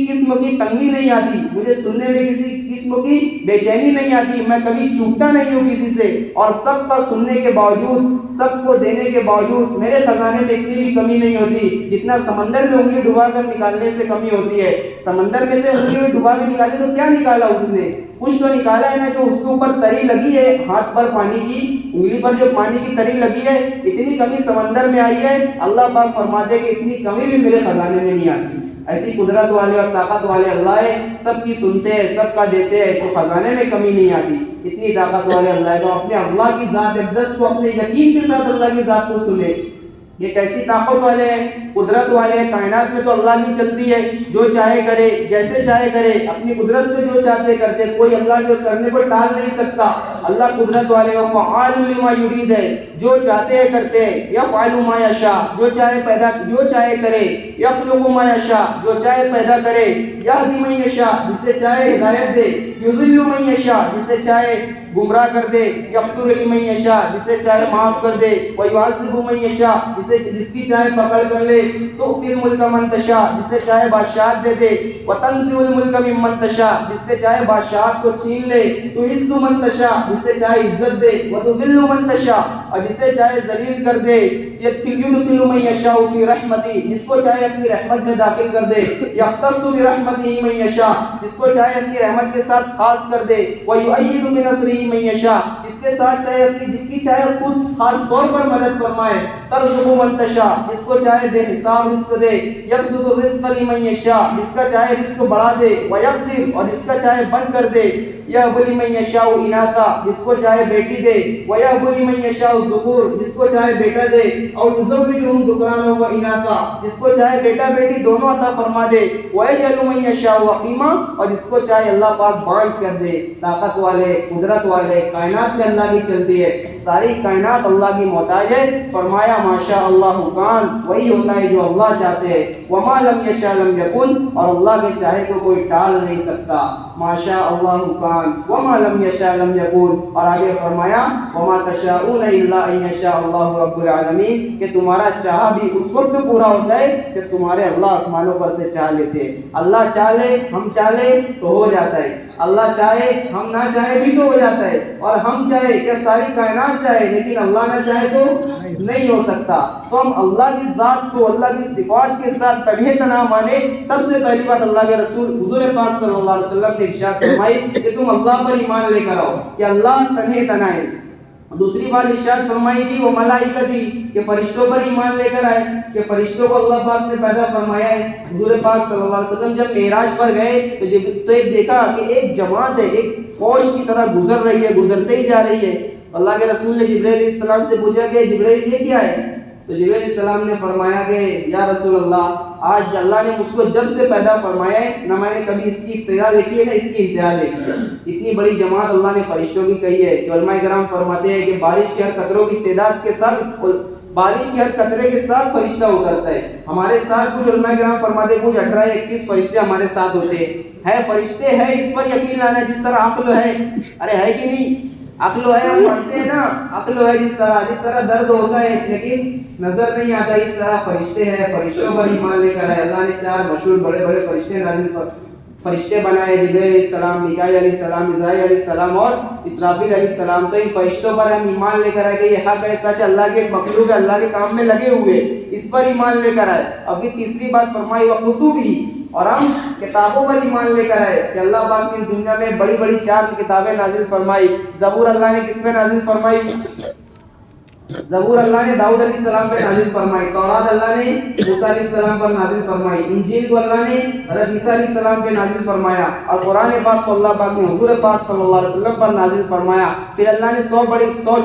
قسم کی تنگی نہیں آتی، مجھے سننے میں کسی قسم کی بے چینی نہیں آتی، میں کبھی چوکتا نہیں ہوں کسی سے، اور سب کا سننے کے باوجود، سب کو دینے کے باوجود میرے خزانے میں اتنی بھی کمی نہیں ہوتی جتنا سمندر میں انگلی ڈبا کر نکالنے سے کمی ہوتی ہے۔ سمندر میں سے انگلی میں ڈبا کے نکالے تو کیا نکالا اس نے؟ کچھ تو نکالا ہے نا، جو اس کے اوپر تری لگی ہے، ہاتھ پر پانی کی، انگلی پر جو پانی کی تری لگی ہے، اتنی کمی سمندر میں آئی ہے۔ اللہ پاک فرماتے کہ اتنی کمی بھی میرے خزانے میں نہیں آتی۔ ایسی قدرت والے اور طاقت والے اللہ ہے، سب کی سنتے ہیں، سب کا دیتے ہیں، تو خزانے میں کمی نہیں آتی۔ اتنی طاقت والے اللہ ہے، تو اپنے اللہ کی ذات اقدس کو اپنے یقین کے ساتھ اللہ کی ذات کو سنے۔ یہ کیسی طاقت والے ہیں، قدرت والے ہیں۔ کائنات میں تو اللہ کی چلتی ہے، جو چاہے کرے، جیسے چاہے کرے، اپنی قدرت سے جو چاہتے کرتے، کوئی اللہ کے کرنے کو ٹال نہیں سکتا۔ اللہ قدرت والے اور فعال لما یرید ہے، جو چاہتے ہیں کرتے ہیں۔ یفعل ما یشاء، جو چاہے کرے۔ یخلق ما یشاء، جو چاہے پیدا کرے۔ یہدی من یشاء، جسے چاہے ہدایت دے۔ یضل من یشاء، جسے چاہے گمراہ کر دے۔ یغفر لمن یشاء، جسے چاہے معاف کر دے۔ ویعذب من یشاء، جس کی چاہے پکڑ کر لے۔ تؤتی الملک من تشاء، جسے چاہے بادشاہت دے دے۔ وتنزع الملک ممن تشاء، جس سے چاہے بادشاہت کو چھین لے۔ تعز من تشاء، جسے چاہے عزت دے۔ وتذل من تشاء، اور جسے چاہے ذلیل کر دے۔ یدخل من یشاء فی رحمتہ، جس کو چاہے اپنی رحمت میں داخل کر دے۔ یختص برحمتہ من یشاء، جس کو چاہے اپنی رحمت کے ساتھ خاص کر دے۔ ویؤید بنصرہ من یشاء، جس کے ساتھ چاہے جس کی چاہے خود خاص طور پر مدد فرمائے۔ ترزق من تشاء، جس کو چاہے بے حساب رزق دے۔ یبسط الرزق لمن یشاء، جس کا چاہے رزق بڑھا دے۔ ویقدر، اور جس کا چاہے بند کر دے۔ یہب لمن یشاء اناثا، جس کو چاہے بیٹی دے۔ ویہب لمن یشاء الذکور، جس کو چاہے بیٹا دے۔ اور یزوجہم ذکرانا و اناثا، جس کو چاہے بیٹا بیٹی دونوں عطا فرما دے۔ ویجعل من یشاء عقیما، اور جس کو چاہے اللہ پاک بانجھ کر دے۔ طاقت والے، قدرت والے، کائنات سے اللہ کی چلتی ہے، ساری کائنات اللہ کی محتاج ہے۔ فرمایا ماشاء اللہ کان، وہی ہوتا ہے جو اللہ چاہتے ہیں۔ وما لم یشاء لم یکن، اور اللہ کے چاہے کو کوئی ٹال نہیں سکتا۔ ماشاء اللہ کان وما لم یشاء لم یکن، اور آگے فرمایا وما تشاءون الا ان یشاء اللہ رب العالمین، کہ تمہارا چاہا بھی اس وقت پورا ہوتا ہے کہ تمہارے اللہ آسمانوں پر سے چاہ لیتے ہیں۔ اللہ چاہے، ہم چاہے تو ہو جاتا ہے، اللہ چاہے ہم نہ چاہے بھی تو ہو جاتا ہے، اور ہم چاہے کہ ساری کائنات چاہے لیکن اللہ نہ چاہے تو نہیں ہو سکتا۔ تو ہم اللہ کی ذات کو اللہ کی صفات کے ساتھ تنہے تنہا مانے۔ سب سے پہلی بات اللہ کے رسول حضور پاک صلی اللہ علیہ وسلم نے ارشاد فرمائی کہ تم اللہ پر ایمان لے کر آؤ کہ اللہ تنہے تنہا ہے۔ دوسری بات ارشاد فرمائی تھی وہ ملائکتی، کہ فرشتوں پر ایمان لے کر آئے، کہ فرشتوں کو اللہ پاک نے پیدا فرمایا ہے۔ حضور پاک صلی اللہ علیہ وسلم جب معراج پر گئے تو ایک دیکھا کہ ایک جماعت ہے، ایک فوج کی طرح گزر رہی ہے، گزرتے ہی جا رہی ہے۔ اللہ کے رسول نے جبرائیل علیہ السلام سے پوچھا کہ جبرائیل یہ کیا ہے؟ تو جبرائیل علیہ السلام نے فرمایا کہ یا رسول اللہ، آج اللہ نے مجھ کو جب سے پیدا فرمایا ہے نہ میں نے کبھی اس کی ابتدا دیکھی ہے نہ اس کی انتہا دیکھی ہے۔ اتنی بڑی جماعت اللہ نے فرشتوں کی کہی ہے کہ علماء کرام فرماتے ہیں کہ بارش کے ہر قطروں کی تعداد کے ساتھ، بارش کے ہر قطرے کے ساتھ فرشتہ اترتا ہے۔ ہمارے ساتھ کچھ علماء کرام فرماتے ہیں کچھ 18 یا 21 فرشتے ہمارے ساتھ ہوتے ہیں۔ فرشتے ہیں اس پر یقین لانا، جس طرح عقل ہے، ارے ہے کہ نہیں؟ عقل ہے، ہم پڑھتے ہیں نا، عقل ہے جس طرح درد ہوتا ہے لیکن نظر نہیں آتا، اس طرح فرشتے ہیں، فرشتوں پر ایمان لے کر آئے۔ اللہ نے 4 مشہور بڑے بڑے فرشتے نازل فرشتے بنائے، جبرائیل علیہ السلام، میکائیل علیہ السلام، اسرائیل علیہ السلام اور اسرافیل علیہ السلام. تو ان فرشتوں پر ہم ایمان لے کر آئے کہ یہ حق ہے، سچ، اللہ کے ایک مخلوق ہے، اللہ کے کام میں لگے ہوئے، اس پر ایمان لے کر آئے. ابھی تیسری بات فرمائی وَکُتُبِهِ، اور ہم کتابوں پر ایمان لے کر آئے کہ اللہ پاک نے اس دنیا میں بڑی بڑی 4 کتابیں نازل فرمائی. زبور اللہ نے کس پہ نازل فرمائی؟ زبور اللہ نے داؤد علیہ السلام پہ نازل فرمائی. تورات اللہ نے موسیٰ علیہ السلام پر نازل فرمائی. انجیل کو اللہ نے حضرت عیسیٰ علیہ السلام پہ نازل فرمایا. اور قرآن پاک کو اللہ پاک نے حضور پاک صلی اللہ علیہ وسلم پر نازل فرمایا. پھر اللہ نے 100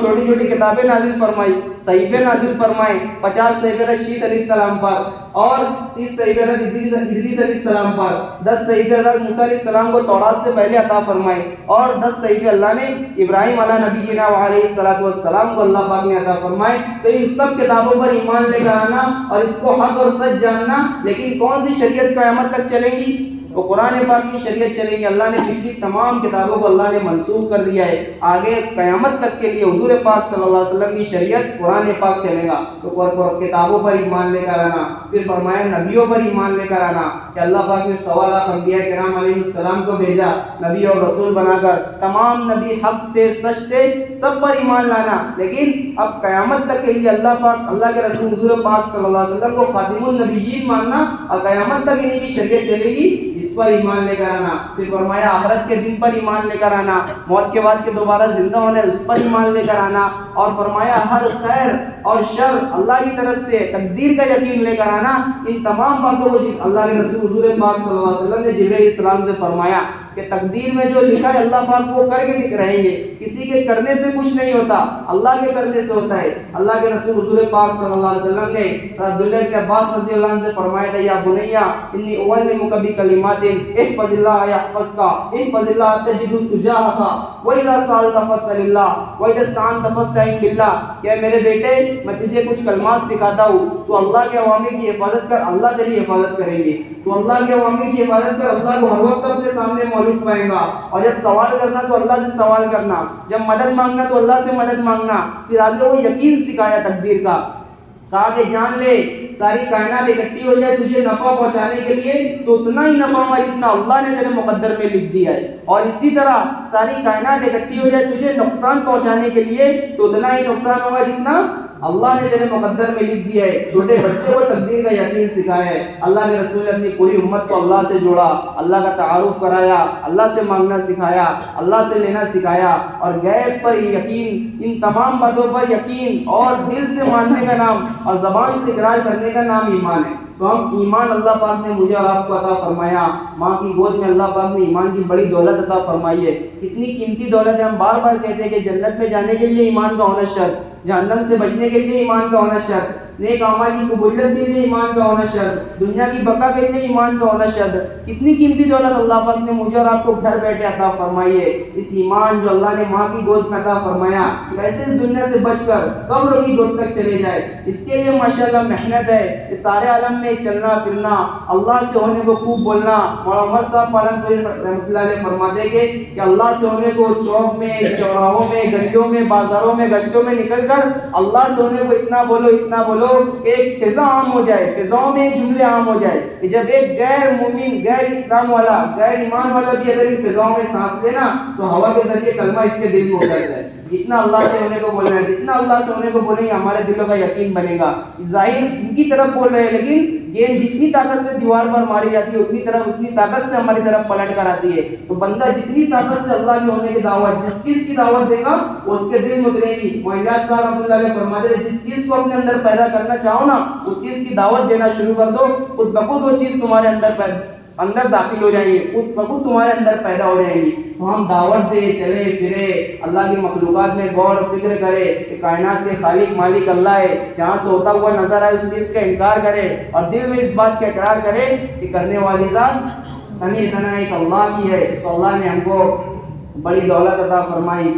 چھوٹی چھوٹی کتابیں نازل فرمائی، صحیفے نازل فرمائے. 50 صحیفے شیس علیہ السلام پر اور 30 صحیفے ادریس علیہ السلام پر. 10 صحیفے حضرت موسیٰ علیہ السلام کو تورات سے پہلے عطا فرمائے اور 10 صحیفے اللہ نے ابراہیم علیہ نبینا علیہ الصلوۃ والسلام کو اللہ پاک نے عطا فرمائے. تو ان سب کتابوں پر ایمان لے کر آنا اور اس کو حق اور سچ جاننا. لیکن کون سی شریعت قیامت تک چلیں گی؟ وہ قرآن پاک کی شریعت چلیں گی. اللہ نے پچھلی تمام کتابوں کو اللہ نے منسوخ کر دیا ہے. آگے قیامت تک کے لیے حضور پاک صلی اللہ علیہ وسلم کی شریعت قرآن پاک چلے گا. تو کتابوں پر ایمان لے کر آنا. پھر فرمایا نبیوں پر ایمان لے کر آنا کہ اللہ پاک نے 125 انبیاء کرام علیہ السلام کو بھیجا نبی اور رسول بنا کر. تمام نبی حق تھے، سچ تھے، سب پر ایمان لانا. لیکن اب قیامت تک کے لیے اللہ پاک، اللہ کے رسول حضور پاک صلی اللہ علیہ وسلم کو خاتم النبیین ماننا اور قیامت تک انہیں کی شریعت چلے گی، اس پر ایمان لے کر آنا. پھر فرمایا آخرت کے دن پر ایمان لے کر آنا، موت کے بعد کے دوبارہ زندہ ہونے اس پر ایمان لے کر آنا. اور فرمایا ہر خیر اور شر اللہ کی طرف سے، تقدیر کا یقین لے کر آنا. ان تمام باتوں کو اللہ کے رسول حضور پاک صلی اللہ علیہ وسلم نے جبرائیل علیہ السلام سے فرمایا کہ تقدیر میں جو لکھا ہے اللہ پاک وہ کر کے دکھ رہیں گے. کسی کے کرنے سے کچھ نہیں ہوتا، اللہ کے کرنے سے ہوتا ہے. اللہ کے رسول حضور پاک صلی اللہ علیہ وسلم نے عبداللہ بن عباس رضی اللہ عنہ سے فرمایا تھا یا بنیا انی اعلمک بکلمات احفظ اللہ یحفظک احفظ اللہ تجد تجاہک واذا سألت فاسأل اللہ واذا استعنت فاستعن باللہ. کہ میرے بیٹے میں تجھے کچھ کلمات سکھاتا ہوں، تو اللہ کے اوامر کی حفاظت کر، اللہ تیری حفاظت کریں گے. تو اللہ کے اوامر کی حفاظت کر، اللہ کو ہر وقت اپنے سامنے موجود پائے گا. اور جب سوال کرنا تو اللہ سے سوال کرنا، جب مدد مانگنا تو اللہ سے مدد مانگنا. پھر آگے وہ یقین سکھایا تقدیر کا، کہا کہ جان لے ساری کائنات اکٹھی ہو جائے تجھے نفع پہنچانے کے لیے تو اتنا ہی نفع ہوگا جتنا اللہ نے تیرے مقدر میں لکھ دیا ہے. اور اسی طرح ساری کائنات اکٹھی ہو جائے تجھے نقصان پہنچانے کے لیے تو اتنا ہی نقصان ہوگا جتنا اللہ نے تیرے مقدر میں لکھ دیا ہے. چھوٹے بچے کو تقدیر کا یقین سکھایا ہے. اللہ کے رسول نے اپنی پوری امت کو اللہ سے جوڑا، اللہ کا تعارف کرایا، اللہ سے مانگنا سکھایا، اللہ سے لینا سکھایا. اور غیب پر یقین، ان تمام باتوں پر یقین اور دل سے ماننے کا نام اور زبان سے اقرار کرنے کا نام ایمان ہے. تو ہم ایمان اللہ پاک نے مجھے اور آپ کو عطا فرمایا. ماں کی گود میں اللہ پاک نے ایمان کی بڑی دولت عطا فرمائی ہے. کتنی قیمتی دولت ہے. ہم بار بار کہتے ہیں کہ جنت میں جانے کے لیے ایمان کا ہونا شرط، جہنم سے بچنے کے لیے ایمان کا ہونا شرط، نیک اعمال کی قبولیت کے لیے ایمان کا ہونا شرط، دنیا کی بقا کے لیے ایمان کا ہونا شرط. کتنی قیمتی دولت اللہ پاک نے مجھے اور آپ کو گھر بیٹھے عطا فرمائی ہے. اس ایمان جو اللہ نے ماں کی گود میں عطا فرمایا، کیسے اس دنیا سے بچ کر قبر کی گود تک چلے جائے، اس کے لیے ماشاءاللہ محنت ہے. اس سارے عالم میں چلنا پھرنا، اللہ سے ہونے کو خوب بولنا. مولانا صاحب پالن پوری رحمۃ اللہ علیہ فرماتے ہیں کہ اللہ سے ہونے کو چوک میں، چوراہوں میں، گلیوں میں، بازاروں میں، گشتوں میں نکل کر اللہ سے ہونے کو اتنا بولو اتنا بولو کہ ایک فضا عام ہو جائے، فضاؤں میں جملے عام ہو جائے. کہ جب ایک غیر مومن، غیر اسلام والا، غیر ایمان والا بھی اگر ان فضاؤں میں سانس لے نا تو ہوا کے ذریعے کلمہ اس کے دل میں اتر جائے. جتنا اللہ سے ہونے کو بولنا ہے، جتنا اللہ سے ہونے کو بولیں گے ہمارے دلوں کا یقین بنے گا. ظاہر ان کی طرف بول رہے ہیں لیکن گیند جتنی طاقت سے دیوار پر ماری جاتی ہے اتنی طاقت سے ہماری طرف پلٹ کر آتی ہے. تو بندہ جتنی طاقت سے اللہ کے ہونے کی دعوت، جس چیز کی دعوت دے گا وہ اس کے دل میں اترے گی. معاویہ صاحب رحمۃ اللہ علیہ فرماتے ہیں جس چیز کو اپنے اندر پیدا کرنا چاہو نا اس چیز کی دعوت دینا شروع کر دو، خود بخود وہ چیز تمہارے اندر داخل ہو جائیں گی، خود بخود تمہارے اندر پیدا ہو جائیں گی. تو ہم دعوت دے، چلے پھرے، اللہ کی مخلوقات میں غور و فکر کرے کہ کائنات کے خالق مالک اللہ ہے. جہاں سے ہوتا ہوا نظر آئے اس چیز کا انکار کرے اور دل میں اس بات کا اقرار کرے کہ کرنے والی ذات تنی تنہا ایک اللہ کی ہے. تو اللہ نے ہم کو بڑی دولت عطا فرمائی،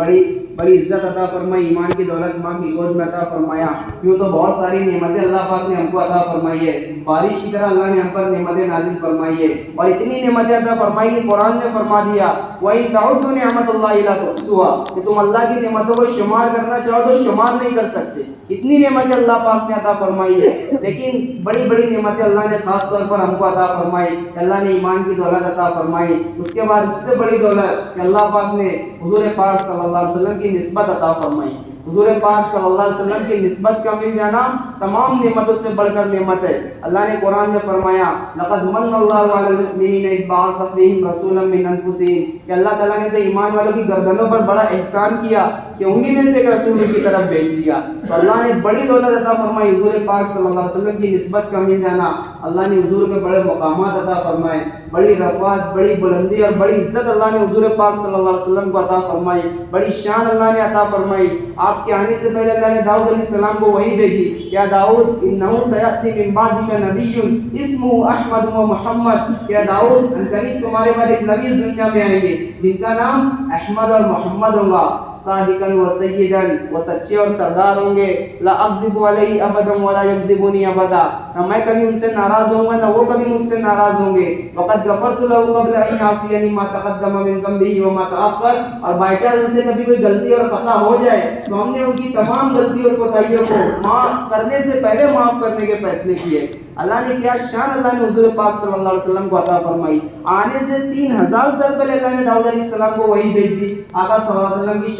بڑی عزت عطا فرمائی. ایمان کی دولت ماں کی گود میں عطا فرمایا. یوں تو بہت ساری نعمتیں اللہ پاک نے ہم کو عطا فرمائی ہے. بارش کی طرح اللہ نے ہم پر نعمتیں نازل فرمائی ہے اور اتنی نعمتیں عطا فرمائی کہ قرآن نے فرما دیا وَإِن تَعُدُّوا نِعْمَتَ اللَّهِ لَا تُحْصُوهَا کہ تم اللہ کی نعمتوں کو شمار کرنا چاہو تو شمار نہیں کر سکتے. اتنی نعمتیں اللہ پاک نے عطا فرمائی ہے، لیکن بڑی بڑی نعمتیں اللہ نے خاص طور پر ہم کو عطا فرمائی کہ اللہ نے ایمان کی دولت عطا فرمائی. اس کے بعد اس سے بڑی دولت کہ اللہ پاک نے حضور پاک صلی اللہ علیہ وسلم کی نسبت عطا فرمائی. حضور پاک صلی اللہ علیہ وسلم کی نسبت کا مل جانا تمام نعمتوں سے بڑھ کر نعمت ہے. اللہ نے قرآن میں فرمایا لقد من اللہ علی المؤمنین اذ بعث فیہم رسولا من انفسہم کہ اللہ تعالیٰ نے تو ایمان والوں کی گردنوں پر بڑا احسان کیا کہ انہی میں سے ایک رسول کی طرف بھیج دیا. تو اللہ نے بڑی دولت عطا فرمائی. حضور پاک صلی اللہ علیہ وسلم کی نسبت کا مل جانا، اللہ نے حضور کے بڑے مقامات عطا فرمائے، بڑی رفعت، بڑی بلندی اور بڑی عزت اللہ نے حضور پاک صلی اللہ علیہ وسلم کو عطا فرمائی، بڑی شان اللہ نے عطا فرمائی. آپ کے آنے سے پہلے اللہ نے داؤد علیہ السلام کو وحی بھیجی، یا داؤد انہ سیأتی من بعدک نبی اسمہ احمد و محمد، یا داؤد انقریب تمہارے بعد ایک نبی اس دنیا میں آئیں گے جن کا نام احمد اور محمد ہوگا، صادقاً و سیداً، وہ سچے اور سردار ہوں گے. لا اکذب علیہ ابدا ولا یکذبونی ابدا، نہ میں کبھی ان سے ناراض ہوں گا نہ وہ کبھی مجھ سے ناراض ہوں گے. وقد غفرت له قبل ان یعصینی ما تقدم من ذنبہ وما تأخر، اور بائی چانس ان سے کبھی کوئی غلطی اور خطا ہو جائے تو ہم نے ان کی تمام غلطی اور کوتاہیوں کو معاف کرنے سے پہلے معاف کرنے کے فیصلے کیے. اللہ نے کیا شان اللہ نے حضور پاک صلی اللہ علیہ وسلم کو عطا فرمائی. آنے سے 3000 سال پہلے اللہ نے داؤد علیہ السلام کو وحی بھیج دی آقا صلی اللہ علیہ وسلم کی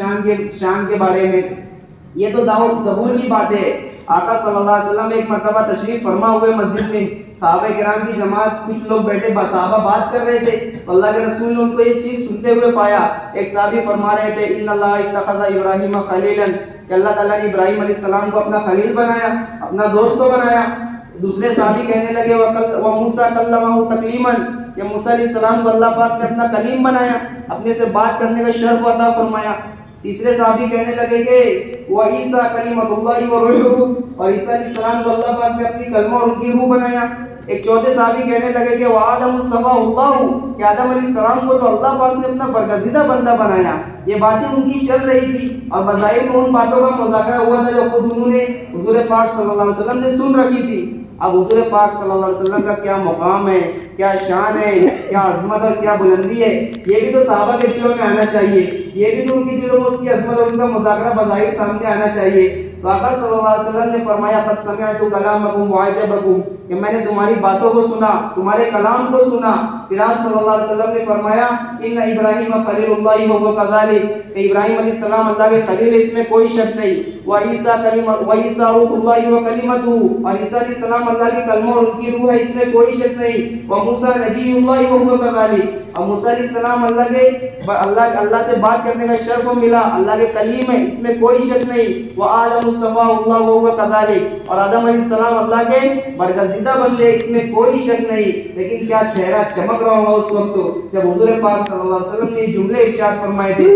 شان کے بارے میں. یہ تو داؤد زبور کی بات ہے. آقا صلی اللہ علیہ وسلم ایک مرتبہ تشریف فرما ہوئے مسجد میں، صحابہ کرام کی جماعت کچھ لوگ بیٹھے صحابہ بات کر رہے تھے تو اللہ کے رسول نے ان کو یہ چیز سنتے ہوئے پایا. ایک صحابی فرما رہے تھے ان اللہ اتخذ ابراہیم خلیلا، کہ اللہ تعالیٰ نے ابراہیم علیہ السلام کو اپنا خلیل بنایا، اپنا دوست کو بنایا. دوسرے صحابی کہنے لگے وموسیٰ کلمہ تکلیما، کہ موسیٰ علیہ السلام کو اللہ پاک نے اپنا کلیم بنایا، اپنے سے بات کرنے کا شرف عطا فرمایا. تیسرے صحابی کہنے لگے کہ وعیسیٰ کلمۃ اللہ وروحہ، اور عیسیٰ علیہ السلام کو اللہ پاک نے اپنی کلمہ اور ان کی روح بنایا. ایک چوتھے صحابی کہنے لگے کہ وآدم اصطفیٰ اللہ، کہ آدم علیہ السلام کو تو اللہ پاک نے اپنا برگزیدہ بندہ بنایا. یہ باتیں ان کی چل رہی تھی اور بظاہر میں ان باتوں کا مذاکرہ ہوا تھا جو خود انہوں نے حضور پاک صلی اللہ علیہ وسلم نے سن رکھی تھی. اب حضور پاک صلی اللہ علیہ وسلم کا کیا مقام ہے، کیا شان ہے، کیا عظمت اور کیا بلندی ہے، یہ بھی تو صحابہ کے دلوں میں آنا چاہیے. یہ بھی تو ان کے دلوں میں اس کی عظمت اور ان کا مذاکرہ بظاہر سامنے آنا چاہیے. تو آقا صلی اللہ علیہ وسلم نے فرمایا قد سمعت کلامکم وعجبکم، کہ میں نے تمہاری باتوں کو سنا، تمہارے کلام کو سنا. پھر آپ صلی اللہ علیہ وسلم نے فرمایا ان ابراہیم خلیل اللہ وهو كذلك، کہ ابراہیم علیہ السلام اللہ کے خلیل ہے، اس میں کوئی شک نہیں. وعیسیٰ روح اللہ وکلمتہ، اور عیسیٰ علیہ السلام اللہ کے کلمہ اور ان کی روح ہے، اس میں کوئی شک نہیں. وموسیٰ نجی اللہ وهو كذلك، اور موسیٰ علیہ السلام اللہ سے بات کرنے کا شرف ملا، اللہ کے کلیم ہے، اس میں کوئی شک نہیں. وآدم اصطفیٰ اللہ وهو كذلك، اور آدم علیہ السلام اللہ کے برگزیدہ بندے، اس میں کوئی شک نہیں. لیکن کیا چہرہ چمک رہا ہوگا اس وقت جب حضور پاک صلی اللہ علیہ وسلم نے جملے ارشاد فرمائے تھے.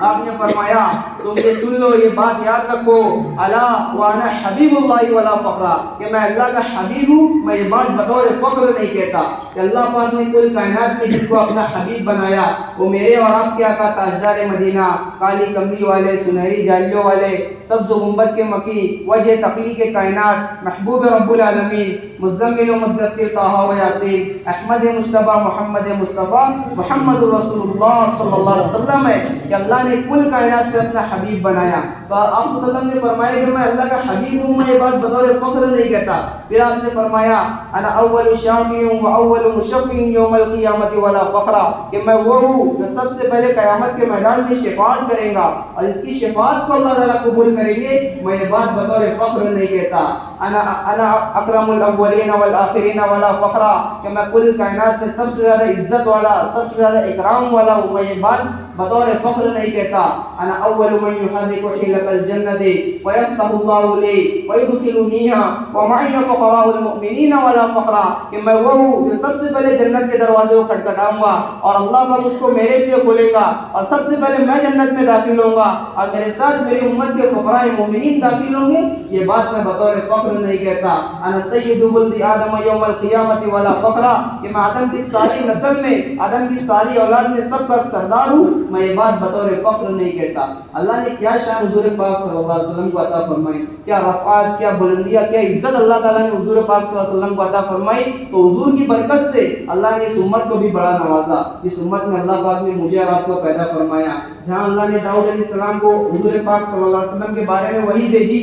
آپ نے فرمایا تم یہ سن لو، یہ بات یاد رکھو، الا وانا حبیب اللہ ولا فخرا، کہ میں اللہ کا حبیب ہوں، میں یہ بات بطور فخر نہیں کہتا. کہ اللہ پاک نے کل کائنات میں جن کو اپنا حبیب بنایا وہ میرے اور آپ کے آقا تاجدار مدینہ، کالی کملی والے، سنہری جالیوں والے، سبز گنبد کے مکی، وجہ تخلیق کائنات، محبوب رب العالمین، مزمل و مدثر طٰہٰ و یاسین، احمد مجتبیٰ محمد مصطفیٰ محمد رسول اللہ صلی اللہ علیہ وسلم ہے کہ اللہ نے کل کائنات پہ اپنا حبیب بنایا. تو آپ صلی اللہ علیہ وسلم نے فرمایا کہ میں اللہ کا حبیب ہوں، میں یہ بات بطور فخر نہیں کہتا. پھر آپ نے فرمایا انا اول شافع و اول مشفع یوم القیامت ولا فخرا، کہ میں وہ ہوں جو سب سے پہلے قیامت کے میدان میں شفاعت کرے گا اور اس کی شفاعت کو اللہ تعالیٰ قبول کریں گے، میں یہ بات بطور فخر نہیں کہتا. انا اکرم الاولین والآخرین ولا فخرا، کہ میں کل کائنات میں سب سے زیادہ عزت والا، سب سے زیادہ اکرام والا ہوں، میں یہ بات بطور فخر نہیں کہتا. انا اول من يحرك حيلة الجنة ويفتح الله لي ويدخلنيها ومعي فقراء المؤمنين ولا فقراء، کہ میں وہ ہوں جو سب سے پہلے جنت کے دروازے کو کھٹکھٹاؤں گا اور اللہ پاک اس کو میرے لیے کھولے گا اور سب سے پہلے میں جنت میں داخل ہوں گا اور میرے ساتھ میری امت کے فقراء مومنین داخل ہوں گے. یہ بات میں بطور فخر نہیں کہتا. انا سید ولد آدم یوم القیامت ولا فخرا، کہ میں آدم کی ساری نسل میں، آدم کی ساری اولاد میں سب کا سردار ہوں، میں یہ بات بطور فخر نہیں کہتا. اللہ نے کیا شان حضور پاک صلی اللہ علیہ وسلم کو عطا فرمائی، کیا رفعت، کیا بلندیاں، کیا عزت اللہ تعالیٰ نے حضور پاک صلی اللہ علیہ وسلم کو عطا فرمائی. تو حضور کی برکت سے اللہ نے اس امت کو بھی بڑا نوازا. اس امت میں اللہ پاک نے مجھے اور آپ کو پیدا فرمایا. جہاں اللہ نے داؤد علیہ السلام کو حضور پاک صلی اللہ علیہ وسلم کے بارے میں وحی بھیجی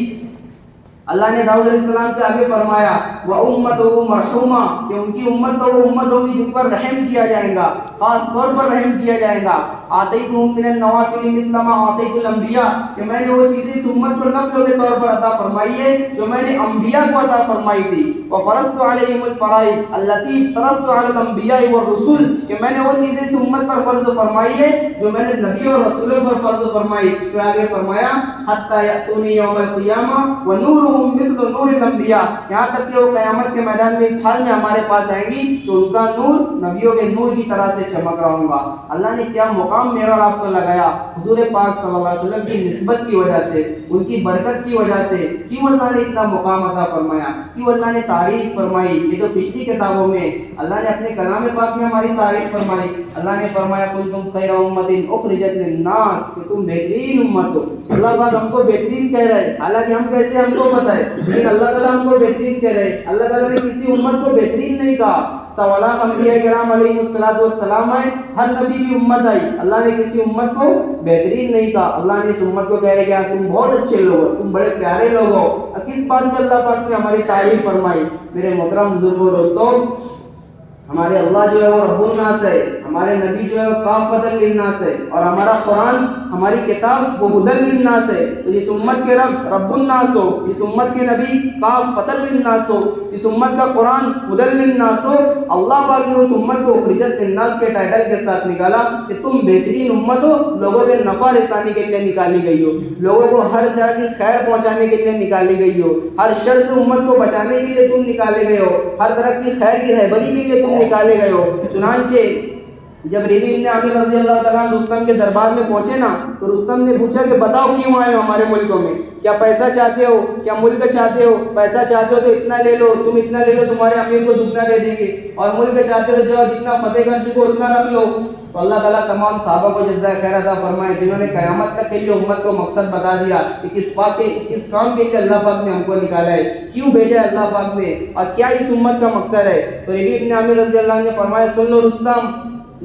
اللہ نے داؤد علیہ السلام سے آگے فرمایا وَأُمَّتُهُ مَرْحُومًا کہ ان کی امت تو وہ امت ہوگی جن پر رحم کیا جائے گا، خاص طور پر رحم کیا جائے گا. آتَيْتُهُم مِّنَ النَّوَافِلِ مِثْلَ مَا آتَيْتُ الْأَنبِيَاءَ کہ میں نے وہ چیزیں اس امت کو نفل کے طور پر عطا فرمائی ہے جو میں نے انبیاء کو عطا فرمائی تھی. وَفَرَضْتُ عَلَيْهِمُ الْفَرَائِضَ الَّتِي افْتَرَضْتُ عَلَى الْأَنبِيَاءِ وَالرُّسُلِ کہ میں نے وہ چیزیں اس امت پر فرض فرمائی ہے جو میں نے نبی اور رسولوں پر فرض فرمائی. پھر آگے فرمایا حَتَّى يَأْتُونِي يَوْمَ الْقِيَامَةِ وَنُورُهُم مِثْلُ نُورِ الْأَنبِيَاء یہاں تک کہ وہ قیامت کے میدان میں اس حال میں ہمارے پاس آئیں گی تو ان کا نور نبیوں کے نور کی طرح سے چمک رہا ہوگا. اللہ نے کیا مقام میرا اور آپ کو لگایا حضور پاک صلی اللہ علیہ وسلم کی نسبت کی وجہ سے، ان کی برکت کی وجہ سے. کیوں اللہ نے اتنا مقام عطا فرمایا، کیوں اللہ نے تعریف فرمائی. یہ تو پچھلی کتابوں میں اللہ نے اپنے کلام پاک میں ہماری تعریف فرمائی. اللہ نے فرمایا کنتم خیر امۃ اخرجت للناس کہ تم بہترین امت ہو. اللہ پاک ہم کو بہترین کہہ رہے ہیں، حالانکہ ہم کیسے ہم کو پتہ ہے، لیکن اللہ تعالیٰ ہم کو بہترین کہہ رہے ہیں. اللہ تعالیٰ نے کسی امت کو بہترین نہیں کہا. سوالات انبیاء کرام علیہ السلام آئے، ہر نبی کی امت آئی، اللہ نے کسی امت کو بہترین نہیں کہا. اللہ نے اس امت کو کہہ رہے کہ تم بہت اچھے لوگ ہو، تم بڑے پیارے لوگ ہو. کس بات میں اللہ پاک نے ہماری تعریف فرمائی؟ میرے محترم بزرگوں دوستوں، ہمارے اللہ جو ہے وہ رب الناس ہے، ہمارے نبی جو ہے وہ کافۃ للناس ہے، اور ہمارا قرآن ہماری کتاب وہ ہدی للناس ہے. تو جس امت کے رب رب الناس ہو، اس امت کے نبی کافۃ للناس ہو، اس امت کا قرآن ہدی للناس ہو، اللہ پاک نے اس امت کو اخرجت للناس کے ٹائٹل کے ساتھ نکالا کہ تم بہترین امت ہو، لوگوں کے نفع رسانی کے لیے نکالی گئی ہو، لوگوں کو ہر طرح کی خیر پہنچانے کے لیے نکالی گئی ہو، ہر شر سے امت کو بچانے کے لیے تم نکالے گئے ہو، ہر طرح کی خیر کی رہبری کے لیے تم نکالے گئے ہو. چنانچہ جب ربیع ابن عامر رضی اللہ تعالیٰ عنہ رستم کے دربار میں پہنچے نا تو رستم نے پوچھا کہ بتاؤ کیوں آئے ہو ہمارے ملکوں میں، کیا پیسہ چاہتے ہو، کیا ملک چاہتے ہو؟ پیسہ چاہتے ہو تو اتنا لے لو، تم اتنا لے لو تمہارے امیر کو دگنا دے دیں گے، اور ملک چاہتے ہو جاؤ جتنا فتح کر چکو اتنا رکھ لو. تو اللہ تعالیٰ تمام صحابہ کو جزائے خیر عطا فرمائے جنہوں نے قیامت تک کے لیے امت کو مقصد بتا دیا کہ کس کام کے لیے اللہ پاک نے ہم کو نکالا ہے، کیوں بھیجا ہے اللہ پاک نے، اور کیا اس امت کا مقصد ہے. تو ربیع ابن عامر رضی اللہ عنہ نے فرمایا سن لو رستم،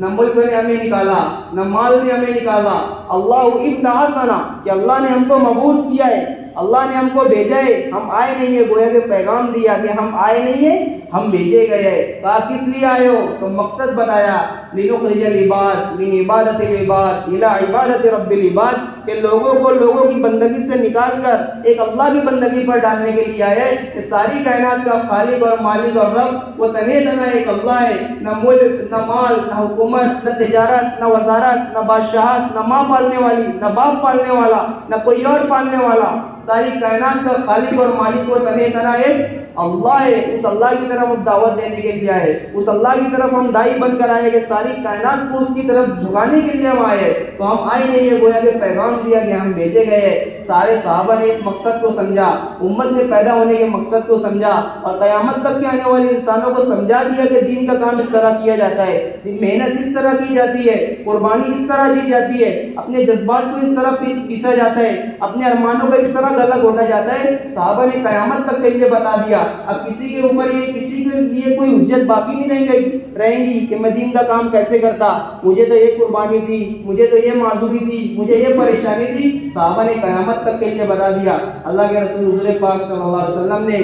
نہ ملک نے ہمیں نکالا، نہ مال نے ہمیں نکالا، اللہ ابتعثنا کہ اللہ نے ہم کو مبعوث کیا ہے، اللہ نے ہم کو بھیجا ہے، ہم آئے نہیں ہے. گویا کہ پیغام دیا کہ ہم آئے نہیں ہیں، ہم بھیجے گئے ہیں. کہا کس لیے آئے ہو؟ تو مقصد بتایا لنخرج العباد من عبادت العباد الى عبادت رب العباد کہ لوگوں کو لوگوں کی بندگی سے نکال کر ایک اللہ کی بندگی پر ڈالنے کے لیے آئے کہ ساری کائنات کا خالق اور مالک اور رب وہ تنہا تنہا ایک اللہ ہے. نہ ملک، نہ مال، نہ حکومت، نہ تجارت، نہ وزارت، نہ بادشاہت، نہ ماں پالنے والی، نہ باپ پالنے والا، نہ کوئی اور پالنے والا. ساری کائنات کا خالق اور مالک وہ تنہا تنہا ایک اللہ ہے. اس اللہ کی طرف ہم دعوت دینے کے لیے آئے، اس اللہ کی طرف ہم دائی بن کر آئے کہ ساری کائنات کو اس کی طرف جھکانے کے لیے ہم آئے. تو ہم آئے نہیں ہے، گویا کہ پیغام دیا کہ ہم بھیجے گئے. سارے صحابہ نے اس مقصد کو سمجھا، امت میں پیدا ہونے کے مقصد کو سمجھا، اور قیامت تک کے آنے والے انسانوں کو سمجھا دیا کہ دین کا کام اس طرح کیا جاتا ہے، محنت اس طرح کی جاتی ہے، قربانی اس طرح دی جاتی ہے، اپنے جذبات کو اس طرح پیسا جاتا ہے، اپنے ارمانوں کا اس طرح گلا گھونٹا جاتا ہے. صحابہ نے قیامت تک کے لیے بتا دیا. اب کسی کے اوپر یہ کسی کے لیے کوئی حجت باقی نہیں رہیں گی کہ میں دین کا کام کیسے کرتا، مجھے تو یہ قربانی تھی، مجھے تو یہ معذوری تھی، مجھے یہ پریشانی تھی. صحابہ نے قیامت تک کے لیے بتا دیا. اللہ کے رسول حضور پاک صلی اللہ علیہ وسلم نے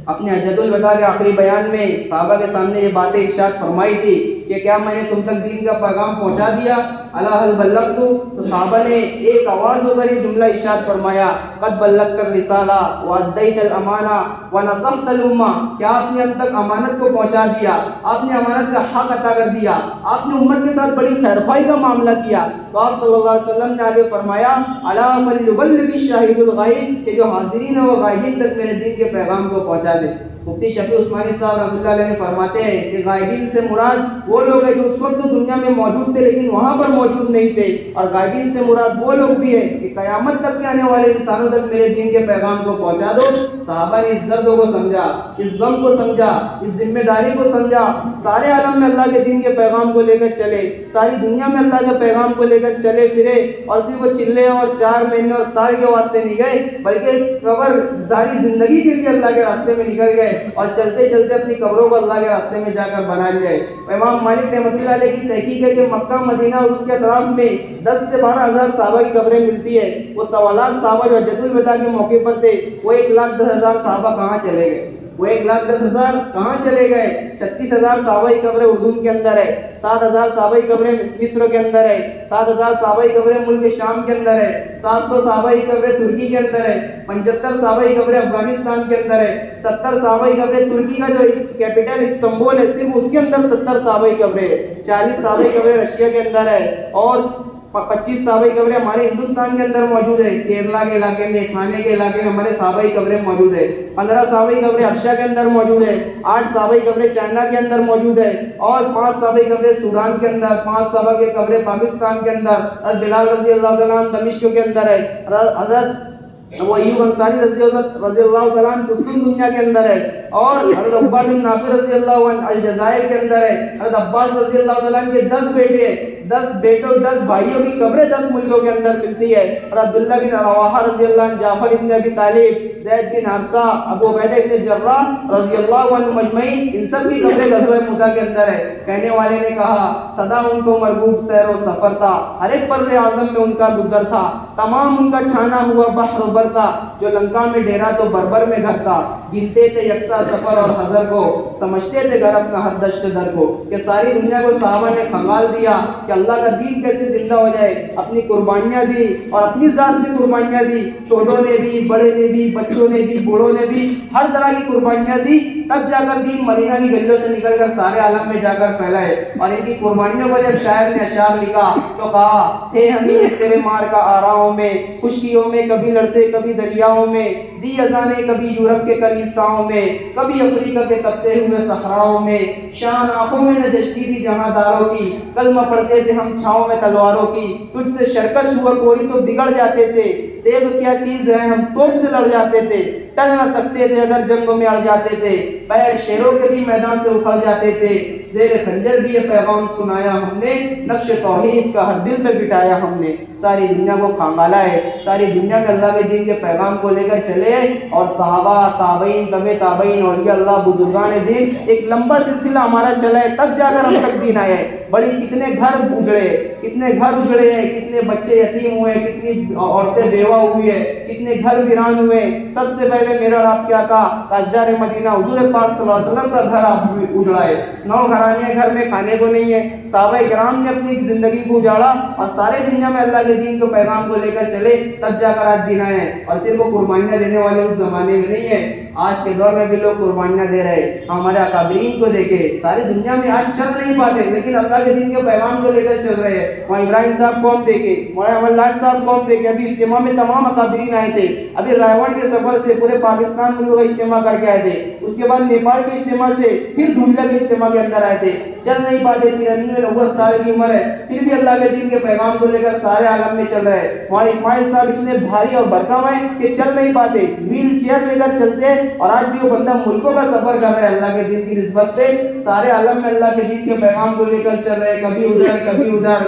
اپنے حجت الوداع کے آخری بیان میں صحابہ کے سامنے یہ باتیں ارشاد فرمائی تھی کہ کیا میں نے تم تک دین کا پیغام پہنچا دیا؟ الا هل بلغت؟ تو صحابہ نے ایک آواز ہو کر یہ جملہ ارشاد فرمایا قد بلغت الرسالہ وادیت الامانہ ونصحت الامہ. کیا آپ نے اب تک امانت کو پہنچا دیا، آپ نے امانت کا حق عطا کر دیا، آپ نے امت کے ساتھ بڑی خیرخواہی کا معاملہ کیا. تو آپ صلی اللہ علیہ وسلم نے آگے فرمایا الا فلیبلغ الشاہد الغائب کہ جو حاضرین ہیں وہ غائبین تک میرے دین کے پیغام کو پہنچا دیں. مفتی شفیع عثمانی صاحب رحمۃ اللہ علیہ نے فرماتے ہیں کہ غائبین سے مراد وہ لوگ ہیں جو اس وقت دنیا میں موجود تھے لیکن وہاں پر موجود نہیں تھے، اور غائبین سے مراد وہ لوگ بھی ہیں کہ قیامت تک کے آنے والے انسانوں تک میرے دین کے پیغام کو پہنچا دو. صحابہ نے اس درد کو سمجھا، اس غم کو سمجھا، اس ذمہ داری کو سمجھا. سارے عالم میں اللہ کے دین کے پیغام کو لے کر چلے، ساری دنیا میں اللہ کے پیغام کو لے کر چلے پھرے، اور صرف وہ چلے اور 4 مہینے اور سال کے واسطے نہیں گئے بلکہ قبر ساری زندگی کے لیے اللہ کے راستے میں نکل گئے. ہے اور چلتے چلتے اپنی قبروں کو اللہ کے راستے میں جا کر بنا لیا ہے۔ امام مالک رحمۃ اللہ علیہ کی تحقیق ہے کہ مکہ مدینہ اور اس کے اطراف میں 10 سے 12 ہزار صحابہ کی قبریں ملتی ہے۔ وہ 1.25 صحابہ جو حجۃ الوداع کے موقع پر تھے، وہ 1,10,000 صحابہ کہاں چلے گئے؟ وہ 1,10,000 کہاں چلے گئے؟ 36,000 صحابہ کی قبریں اردن کے اندر ہے، 7,000 صحابہ کی قبریں مصر کے اندر ہے، 7,000 صحابہ کی قبریں ملک شام کے اندر ہے، 700 صحابہ کی قبریں ترکی کے اندر ہے، 75 صحابہ کی قبریں افغانستان کے اندر ہے، 70 صحابہ کی قبریں ترکی کا جو کیپٹل استنبول ہے صرف اس کے اندر 70 صحابہ کی قبریں ہے، 40 صحابہ کی قبریں رشیا کے اندر ہے، اور 25 صحابہ کی قبریں ہمارے ہندوستان کے اندر موجود ہے، کیرلا کے علاقے میں، کھانے کے علاقے میں ہمارے صحابہ کی قبریں موجود ہے، 15 صحابہ کی قبریں حبشہ کے اندر موجود ہے، 8 صحابہ کی قبریں چائنا کے اندر موجود ہے، اور 5 صحابہ کی قبریں سوڈان کے اندر، 5 صحابہ کی قبریں پاکستان کے اندر، حضرت بلال رضی اللہ تعالیٰ عنہ دمشق کے اندر ہے، حضرت ابو ایوب انصاری رضی اللہ تعالیٰ عنہ قسطن دنیا کے اندر ہے، اور حضرت عباد بن نافع رضی اللہ عنہ الجزائر کے اندر ہے، حضرت عباس رضی اللہ تعالیٰ عنہ کے 10 بیٹے ہیں، 10 بیٹوں 10 بھائیوں کی قبریں 10 ملکوں کے اندر ملتی ہے، اور عبداللہ بن رواحہ رضی اللہ عنہ، جعفر بن ابی طالب، زید بن حارثہ، ابو عبیدہ بن جراح رضی اللہ عنہ مجمعین، ان سب کی قبریں غزوہ مؤتہ کے اندر ہے۔ کہنے والے نے کہا صدا ان کو مرغوب سیر و سفر تھا، ہر ایک بر اعظم میں ان کا گزر تھا، تمام ان کا چھانا ہوا بحر و بر تھا، جو لنکا میں ڈیرا تو بربر میں گھر تھا، گنتے تھے یکساں سفر اور حضر کو، سمجھتے تھے گھر اپنا ہر دشت در کو، کہ ساری دنیا کو صحابہ نے کھنگال دیا کہ اللہ کا دین کیسے زندہ ہو جائے، اپنی قربانیاں دی اور اپنی ذات سے قربانیاں دی، چھوٹوں نے بھی، بڑے نے بھی، بچوں نے بھی، بوڑھوں نے بھی، ہر طرح کی قربانیاں دی، تب جا کر دین مدینہ کی گلیوں سے نکل کر سارے عالم میں جا کر پھیلا ہے۔ اور ان کی قربانیوں کو جب شاعر نے اشعار لکھا تو کہا تھے ہمیں تیرے مار کا آراؤں میں، خشکیوں میں کبھی لڑتے کبھی دریاؤں میں، دی اذانیں کبھی یورپ کے کلیساؤں میں، کبھی افریقہ کے تپتے ہوئے صحراؤں میں، شان آنکھوں میں نجشتی تھی جہاں داروں کی، کلمہ پڑھتے تھے ہم چھاؤں میں تلواروں کی، تجھ سے شرکش ہوا کوئی تو بگڑ جاتے تھے، دیکھ کیا چیز ہے ہم توپ سے لڑ جاتے تھے، ٹل نہ سکتے تھے اگر جنگوں میں اڑ جاتے تھے، پیر شیروں کے بھی میدان سے اکھڑ جاتے تھے، زیر خنجر بھی یہ پیغام سنایا ہم نے، نقش توحید کا ہر دل پہ بٹایا ہم نے، ساری دنیا کو کھانگالا ہے، ساری دنیا میں اللہ کے دین کے پیغام کو لے کر چلے، اور صحابہ، تابعین، تبع تابعین، اولیاء اللہ، بزرگان دین، ایک لمبا سلسلہ ہمارا چلا ہے، تب جا کر ہم تک دین آیا ہے۔ بڑی کتنے گھر اجڑے، کتنے گھر اجڑے ہیں، کتنے بچے یتیم ہوئے، کتنی عورتیں بیوہ ہوئی ہیں، کتنے گھر ویران ہوئے۔ سب سے پہلے میرا اور آپ کیا کہا، تاجدار مدینہ حضور پاک صلی اللہ علیہ وسلم کا گھر آپ اجڑا ہے، 9 گھرانے گھر میں کھانے کو نہیں ہے، صحابہ کرام نے اپنی زندگی کو اجاڑا اور سارے دنیا میں اللہ کے دین کو پیغام کو لے کر چلے، تب جا کر آج دین آئے ہیں۔ اور صرف وہ قربانیاں دینے والے اس زمانے میں نہیں ہے، آج کے دور میں بھی لوگ قربانیاں دے رہے ہیں۔ ہمارے اکابرین کو دیکھے، ساری دنیا میں آج چل نہیں پاتے لیکن اللہ کے دین کے پیغام کو لے کر چل رہے ہیں۔ وہاں ابراہیم صاحب قوم دیکھے، مولانا احمد لاٹ صاحب قوم دیکھے، ابھی اجتماع میں تمام اکابرین آئے تھے، ابھی رائے کے سفر سے پورے پاکستان ملک کا اجتماع کر کے آئے تھے، اس کے بعد نیپال کے اجتماع سے پھر دھنڈا کے اجتماع کے اندر آئے تھے، چل نہیں پاتے، 93 سال کی عمر ہے، پھر بھی اللہ کے دین کے پیغام کو لے کر سارے عالم میں چل رہے ہیں۔ وہاں اسماعیل صاحب اتنے بھاری اور بھرکم ہیں کہ چل نہیں پاتے، ویل چیئر لے کر چلتے ہیں، اور آج بھی وہ بندہ ملکوں کا سفر کر رہے ہیں اللہ کے دین کی نسبت پہ، سارے عالم میں اللہ کے دین کے پیغام کو لے کر چل رہے ہیں، کبھی ادھر کبھی ادھر،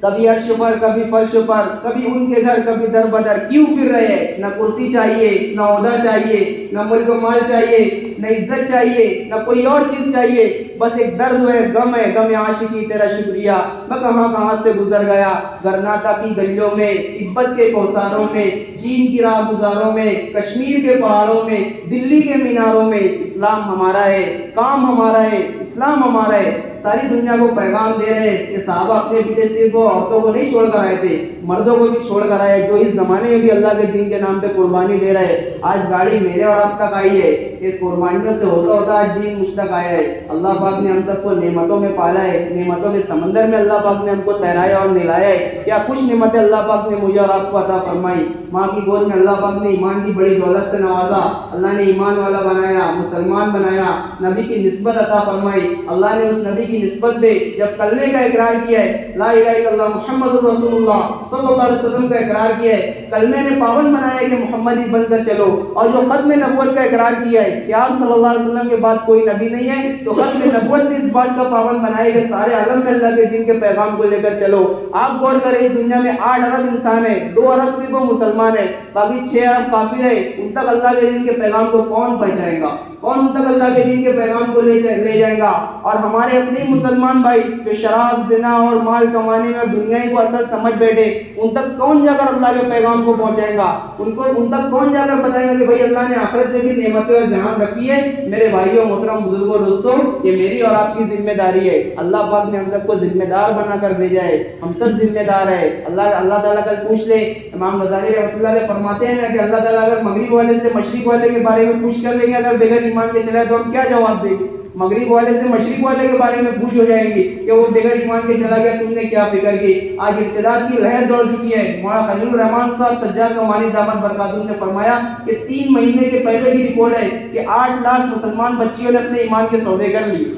کبھی عرش پر کبھی فرش پر، کبھی ان کے گھر کبھی در بدر، کیوں پھر رہے ہیں؟ نہ کرسی چاہیے، نہ عہدہ چاہیے، نہ ملک و مال چاہیے، نہ عزت چاہیے، نہ کوئی اور چیز چاہیے، بس ایک درد ہے، غم عاشقی تیرا شکریہ، میں کہاں کہاں سے گزر گیا، گرناٹا کی گلیوں میں، تبت کے کوثاروں میں، چین کی راہ گزاروں میں، کشمیر کے پہاڑوں میں، دلی کے میناروں میں، اسلام ہمارا ہے، کام ہمارا ہے، اسلام ہمارا ہے۔ ساری دنیا کو پیغام دے رہے ہیں کہ صحابہ اپنے پیچھے صرف وہ عورتوں کو نہیں چھوڑ کر آئے تھے، مردوں کو بھی چھوڑ کر آئے، جو اس زمانے میں بھی اللہ کے دین کے نام پہ قربانی دے رہے ہیں۔ آج گاڑی میرے اور آپ تک آئی ہے، یہ قربانیوں سے ہوتا ہوتا آج دین مجھ تک آیا ہے۔ اللہ پاک نے ہم سب کو نعمتوں میں پالا ہے، نعمتوں کے سمندر میں اللہ پاک نے ہم کو تیرایا اور نہلایا ہے۔ کیا کچھ نعمتیں اللہ پاک نے مجھے اور آپ کو عطا فرمائی۔ ماں کی گود میں اللہ پاک نے ایمان کی بڑی دولت سے نوازا، اللہ نے ایمان والا بنایا، مسلمان بنایا، نبی کی نسبت عطا فرمائی۔ اللہ نے اس نبی کی نسبت پہ جب کلمے کا اقرار کیا ہے، لا الہ الا اللہ محمد رسول اللہ صلی اللہ علیہ وسلم کا اقرار کیا ہے، کلمے نے پابند بنایا کہ محمدی بن کر چلو، اور جو ختم نبوت کا اقرار کیا ہے کہ آپ صلی اللہ علیہ وسلم کے بعد کوئی نبی نہیں ہے، تو ختم نبوت نے اس بات کا پابند بنایا کہ سارے عالم میں اللہ کے دین کے پیغام کو لے کر چلو۔ آپ غور کریں، اس دنیا میں 8 ارب انسان ہیں، 2 ارب صرف مسلمان ہیں، باقی 6 ارب کافر ہیں، ان تک اللہ کے دین کے پیغام کو کون پہنچائے گا؟ کون ان تک اللہ کے دین کے پیغام کو لے جائے گا؟ اور ہمارے اپنے مسلمان بھائی جو شراب زنا اور مال کمانے میں دنیائی کو اصل سمجھ بیٹھے، ان تک کون جا کر اللہ کے پیغام کو پہنچائے گا؟ ان تک کون جا کر بتائے گا کہ بھائی اللہ نے آخرت میں بھی نعمتیں اور جہان رکھی ہے؟ میرے بھائیوں، محترم بزرگوں، دوستوں، یہ میری اور آپ کی ذمہ داری ہے۔ اللہ پاک نے ہم سب کو ذمہ دار بنا کر بھیجا ہے، ہم سب ذمہ دار ہے۔ اللہ تعالیٰ کل پوچھ لے، امام غزالی رحمۃ اللہ علیہ فرماتے ہیں کہ اللہ تعالیٰ اگر مغرب والے سے مشرق والے کے بارے میں پوچھ کر لیں گے اگر بغیر ایمان کے چلا ہے تو ہم کیا جواب دیں گے؟ مغرب والے سے مشرق والے کے بارے میں پوچھ ہو جائیں گی کہ وہ بغیر ایمان کے چلا گیا، تم نے کیا فکر کی؟ آج ابتداء کی لہر دوڑ چکی ہے۔ مولانا خلیل الرحمان صاحب سجاد نعمانی دامت برکاتہ نے فرمایا کہ 3 مہینے کے پہلے کی رپورٹ ہے کہ 8 لاکھ مسلمان بچیوں نے اپنے ایمان کے سودے کر لیے۔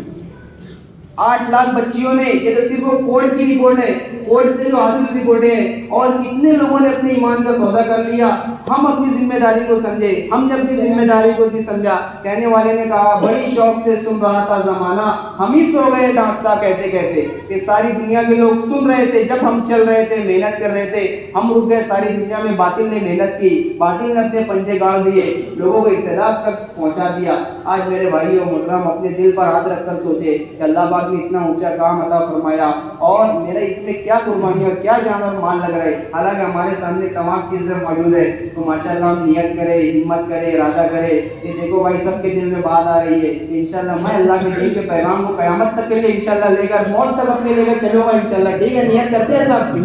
8 لاکھ بچیوں نے، یہ تو صرف وہ کورٹ کی رپورٹ ہے، کورٹ سے جو حاصل رپورٹیں ہیں، اور کتنے لوگوں نے اپنے ایمان کا سودا کر لیا۔ ہم اپنی ذمہ داری کو سمجھے، ہم نے اپنی ذمہ داری کو نہیں سمجھا۔ کہنے والے نے کہا بڑی شوق سے سن رہا تھا زمانہ، ہم ہی سو گئے داستہ کہتے کہتے، کہ ساری دنیا کے لوگ سن رہے تھے جب ہم چل رہے تھے، محنت کر رہے تھے، ہم رک گئے۔ ساری دنیا میں باطل نے محنت کی، باطل نے اپنے پنجے گاڑ دیے، لوگوں کو اطلاع تک پہنچا دیا۔ آج میرے بھائیوں محترم اپنے دل پر ہاتھ رکھ کر سوچے کہ اللہ پاک نے اتنا اونچا کام عطا فرمایا اور میرا اس میں کیا قربانی اور کیا جان اور مال لگ رہا ہے، حالانکہ ہمارے سامنے تمام چیزیں موجود ہے۔ تو ماشاءاللہ ہم نیت کرے، ہمت کرے، ارادہ کرے کہ دیکھو بھائی سب کے دل میں بات آ رہی ہے کہ انشاءاللہ میں اللہ کے دین کے پیغام کو قیامت تک کے لیے انشاءاللہ لے کر موت تک اپنے لے کر چلوں گا انشاءاللہ۔ ٹھیک ہے، نیت کرتے ہیں سب،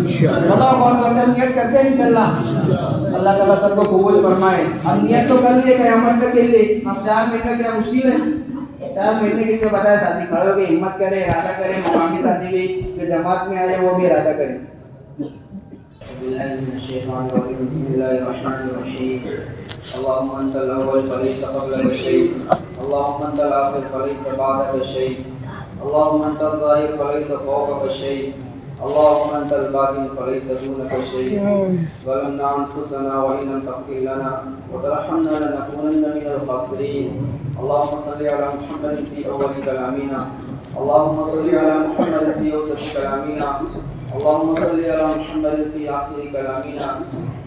بتاؤ کون کون نیت کرتے ہیں انشاءاللہ؟ اللہ تعالیٰ سب کو قبول فرمائے۔ ہم نیت تو کر لیے قیامت تک کے لیے، ہم 4 مہینے کیا مشکل ہے؟ 4 مہینے کے لیے بتایا ساتھی کھڑے ہو کے ہمت کرے، ارادہ کرے، مقامی ساتھی بھی جو جماعت میں آئے وہ بھی ارادہ کریں۔ بسم الله الرحمن الرحيم اللهم انت الاول فليس قبلك شيء اللهم انت الاخر فليس بعدك شيء اللهم انت الظاهر فليس فوقك شيء اللهم انت الباطن فليس دونك شيء ظلمنا انفسنا وان لم تغفر لنا وترحمنا لنكونن من الخاسرين اللهم صل على محمد في اول كلامنا اللهم صل على محمد في وسط كلامنا اللهم صل على محمد في آخر كلامنا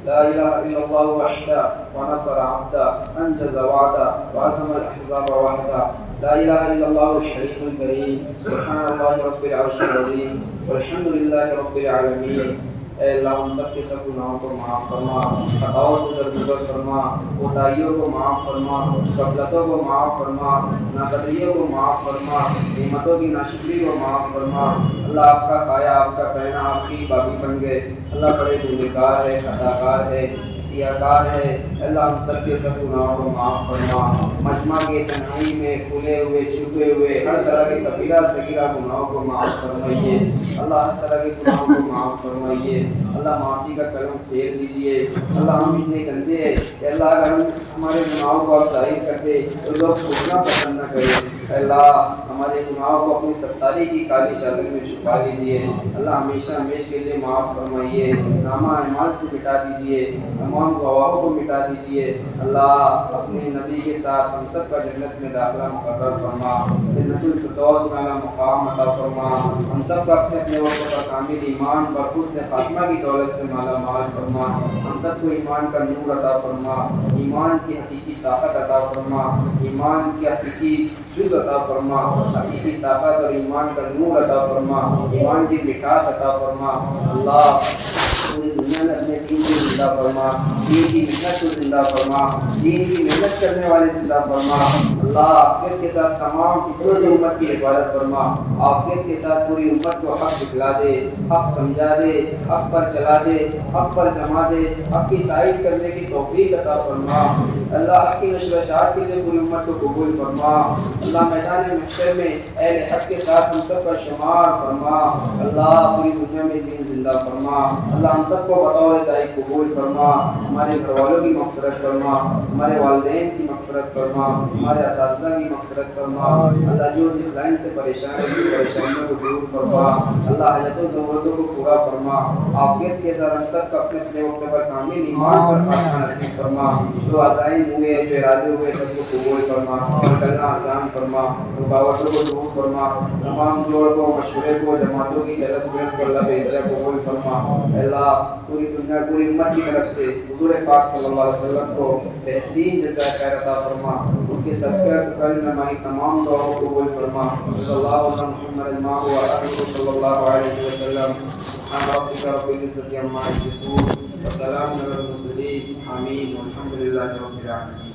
لا إله إلا الله وحده ونصر عبده أنجز وعده وعزم الأحزاب وحده لا إله إلا الله الحليم الكريم سبحان الله رب العرش العظيم والحمد لله رب العالمين۔ اے اللہ ہم سب کے سب گناہوں کو معاف فرما، خطاؤں سے درگزر فرما، کوتاہیوں کو معاف فرما، غفلتوں کو معاف فرما، ناقدریوں کو معاف فرما، نعمتوں کی ناشکری کو معاف فرما۔ اللہ آپ کا کھایا، آپ کا پہنا، آپ کی باغی بن گئے۔ اللہ بڑے گنہگار ہے، خطاکار ہے، سیاکار ہے۔ اللہ ہم سب کے سب گناہوں کو معاف فرما۔ مجمع کے تنہائی میں کھلے ہوئے، چھپے ہوئے ہر طرح کے کبیرہ صغیرہ گناہوں کو معاف فرمائیے۔ اللہ ہر طرح کے گناہوں کو معاف فرمائیے۔ اللہ معافی کا کلم پھیر دیجئے۔ اللہ ہم اتنے گندے ہیں کہ اللہ اگر ہمارے گناہوں کو آپ ظاہر کر دے تو لوگ پوچھنا پسند نہ کریں۔ اللہ ہمارے گناہوں کو اپنی ستاری کی کالی چادر میں چھپا لیجئے۔ اللہ ہمیشہ ہمیشہ کے لیے معاف فرمائیے، نامہ اعمال سے مٹا دیجئے، تمام گواہوں کو مٹا دیجئے۔ اللہ اپنے نبی کے ساتھ ہم سب کا جنت میں داخلہ مقرر فرما، جنت الفردوس میں اعلیٰ مقام عطا فرما۔ ہم سب کا اپنے اپنے وقت پر کامل ایمان پر حسن خاتمہ کی دولت سے مالا مال فرما۔ ہم سب کو ایمان کا نور عطا فرما، ایمان کی حقیقی طاقت عطا فرما، ایمان کی حقیقی جز عطا فرما، حقیقی طاقت اور ایمان کا نور عطا فرما، ایمان کی مٹھاس عطا فرما۔ اللہ پوری دنیا میں اپنے دین کو زندہ فرما، دین کی محنت کو زندہ فرما، دین کی محنت کرنے والے زندہ فرما۔ اللہ عافیت کے ساتھ تمام فکروں سے امت کی حفاظت فرما، عافیت کے ساتھ پوری امت کو حق دکھلا دے، حق سمجھا دے، حق پر چلا دے، حق پر جما دے، حق کی تائید کرنے کی توفیق عطا فرما۔ اللہ حق کی نشر و اشاعت کے لیے پوری امت کو قبول فرما۔ اللہ میدان محشر میں اہل حق کے ساتھ ہم سب کا شمار فرما۔ اللہ پوری دنیا میں دین زندہ فرما۔ اللہ ہم سب کو بطور دائی قبول فرما، ہمارے گھر والوں کی مغفرت فرما، ہمارے والدین کی مغفرت فرما، ہمارے اساتذہ کی مغفرت فرما۔ اللہ جو جس لائن سے پریشان ہے ان پریشانیوں کو دور فرما۔ اللہ حاجت و ضرورتوں کو پورا فرما۔ عافیت کے ساتھ ہم سب کا اپنے اپنے وقت پر کامل ایمان پر خاتمہ نصیب فرما۔ جو عزائم ہوئے، جو ارادے ہوئے، سب کو قبول فرما، نکلنا آسان فرما، رکاوٹوں کو دور فرما، تمام جوڑ کو، مشورے کو، جماعتوں کی چلت پھرت کو اللہ بہتر قبول فرما۔ اللہ پوری دنیا، پوری امت کی طرف سے حضور پاک صلی اللہ علیہ وسلم کو بہترین جزائے خیر عطا فرما۔ کے صدقہ فضل میں ہماری تمام دعاؤں کو قبول فرما. صلی اللہ علیہ محمد الماء و آلہ صلی اللہ علیہ وسلم. سبحان ربک رب العزت عما یصفون وسلام علی المرسلین. آمین والحمد للہ رب العالمین.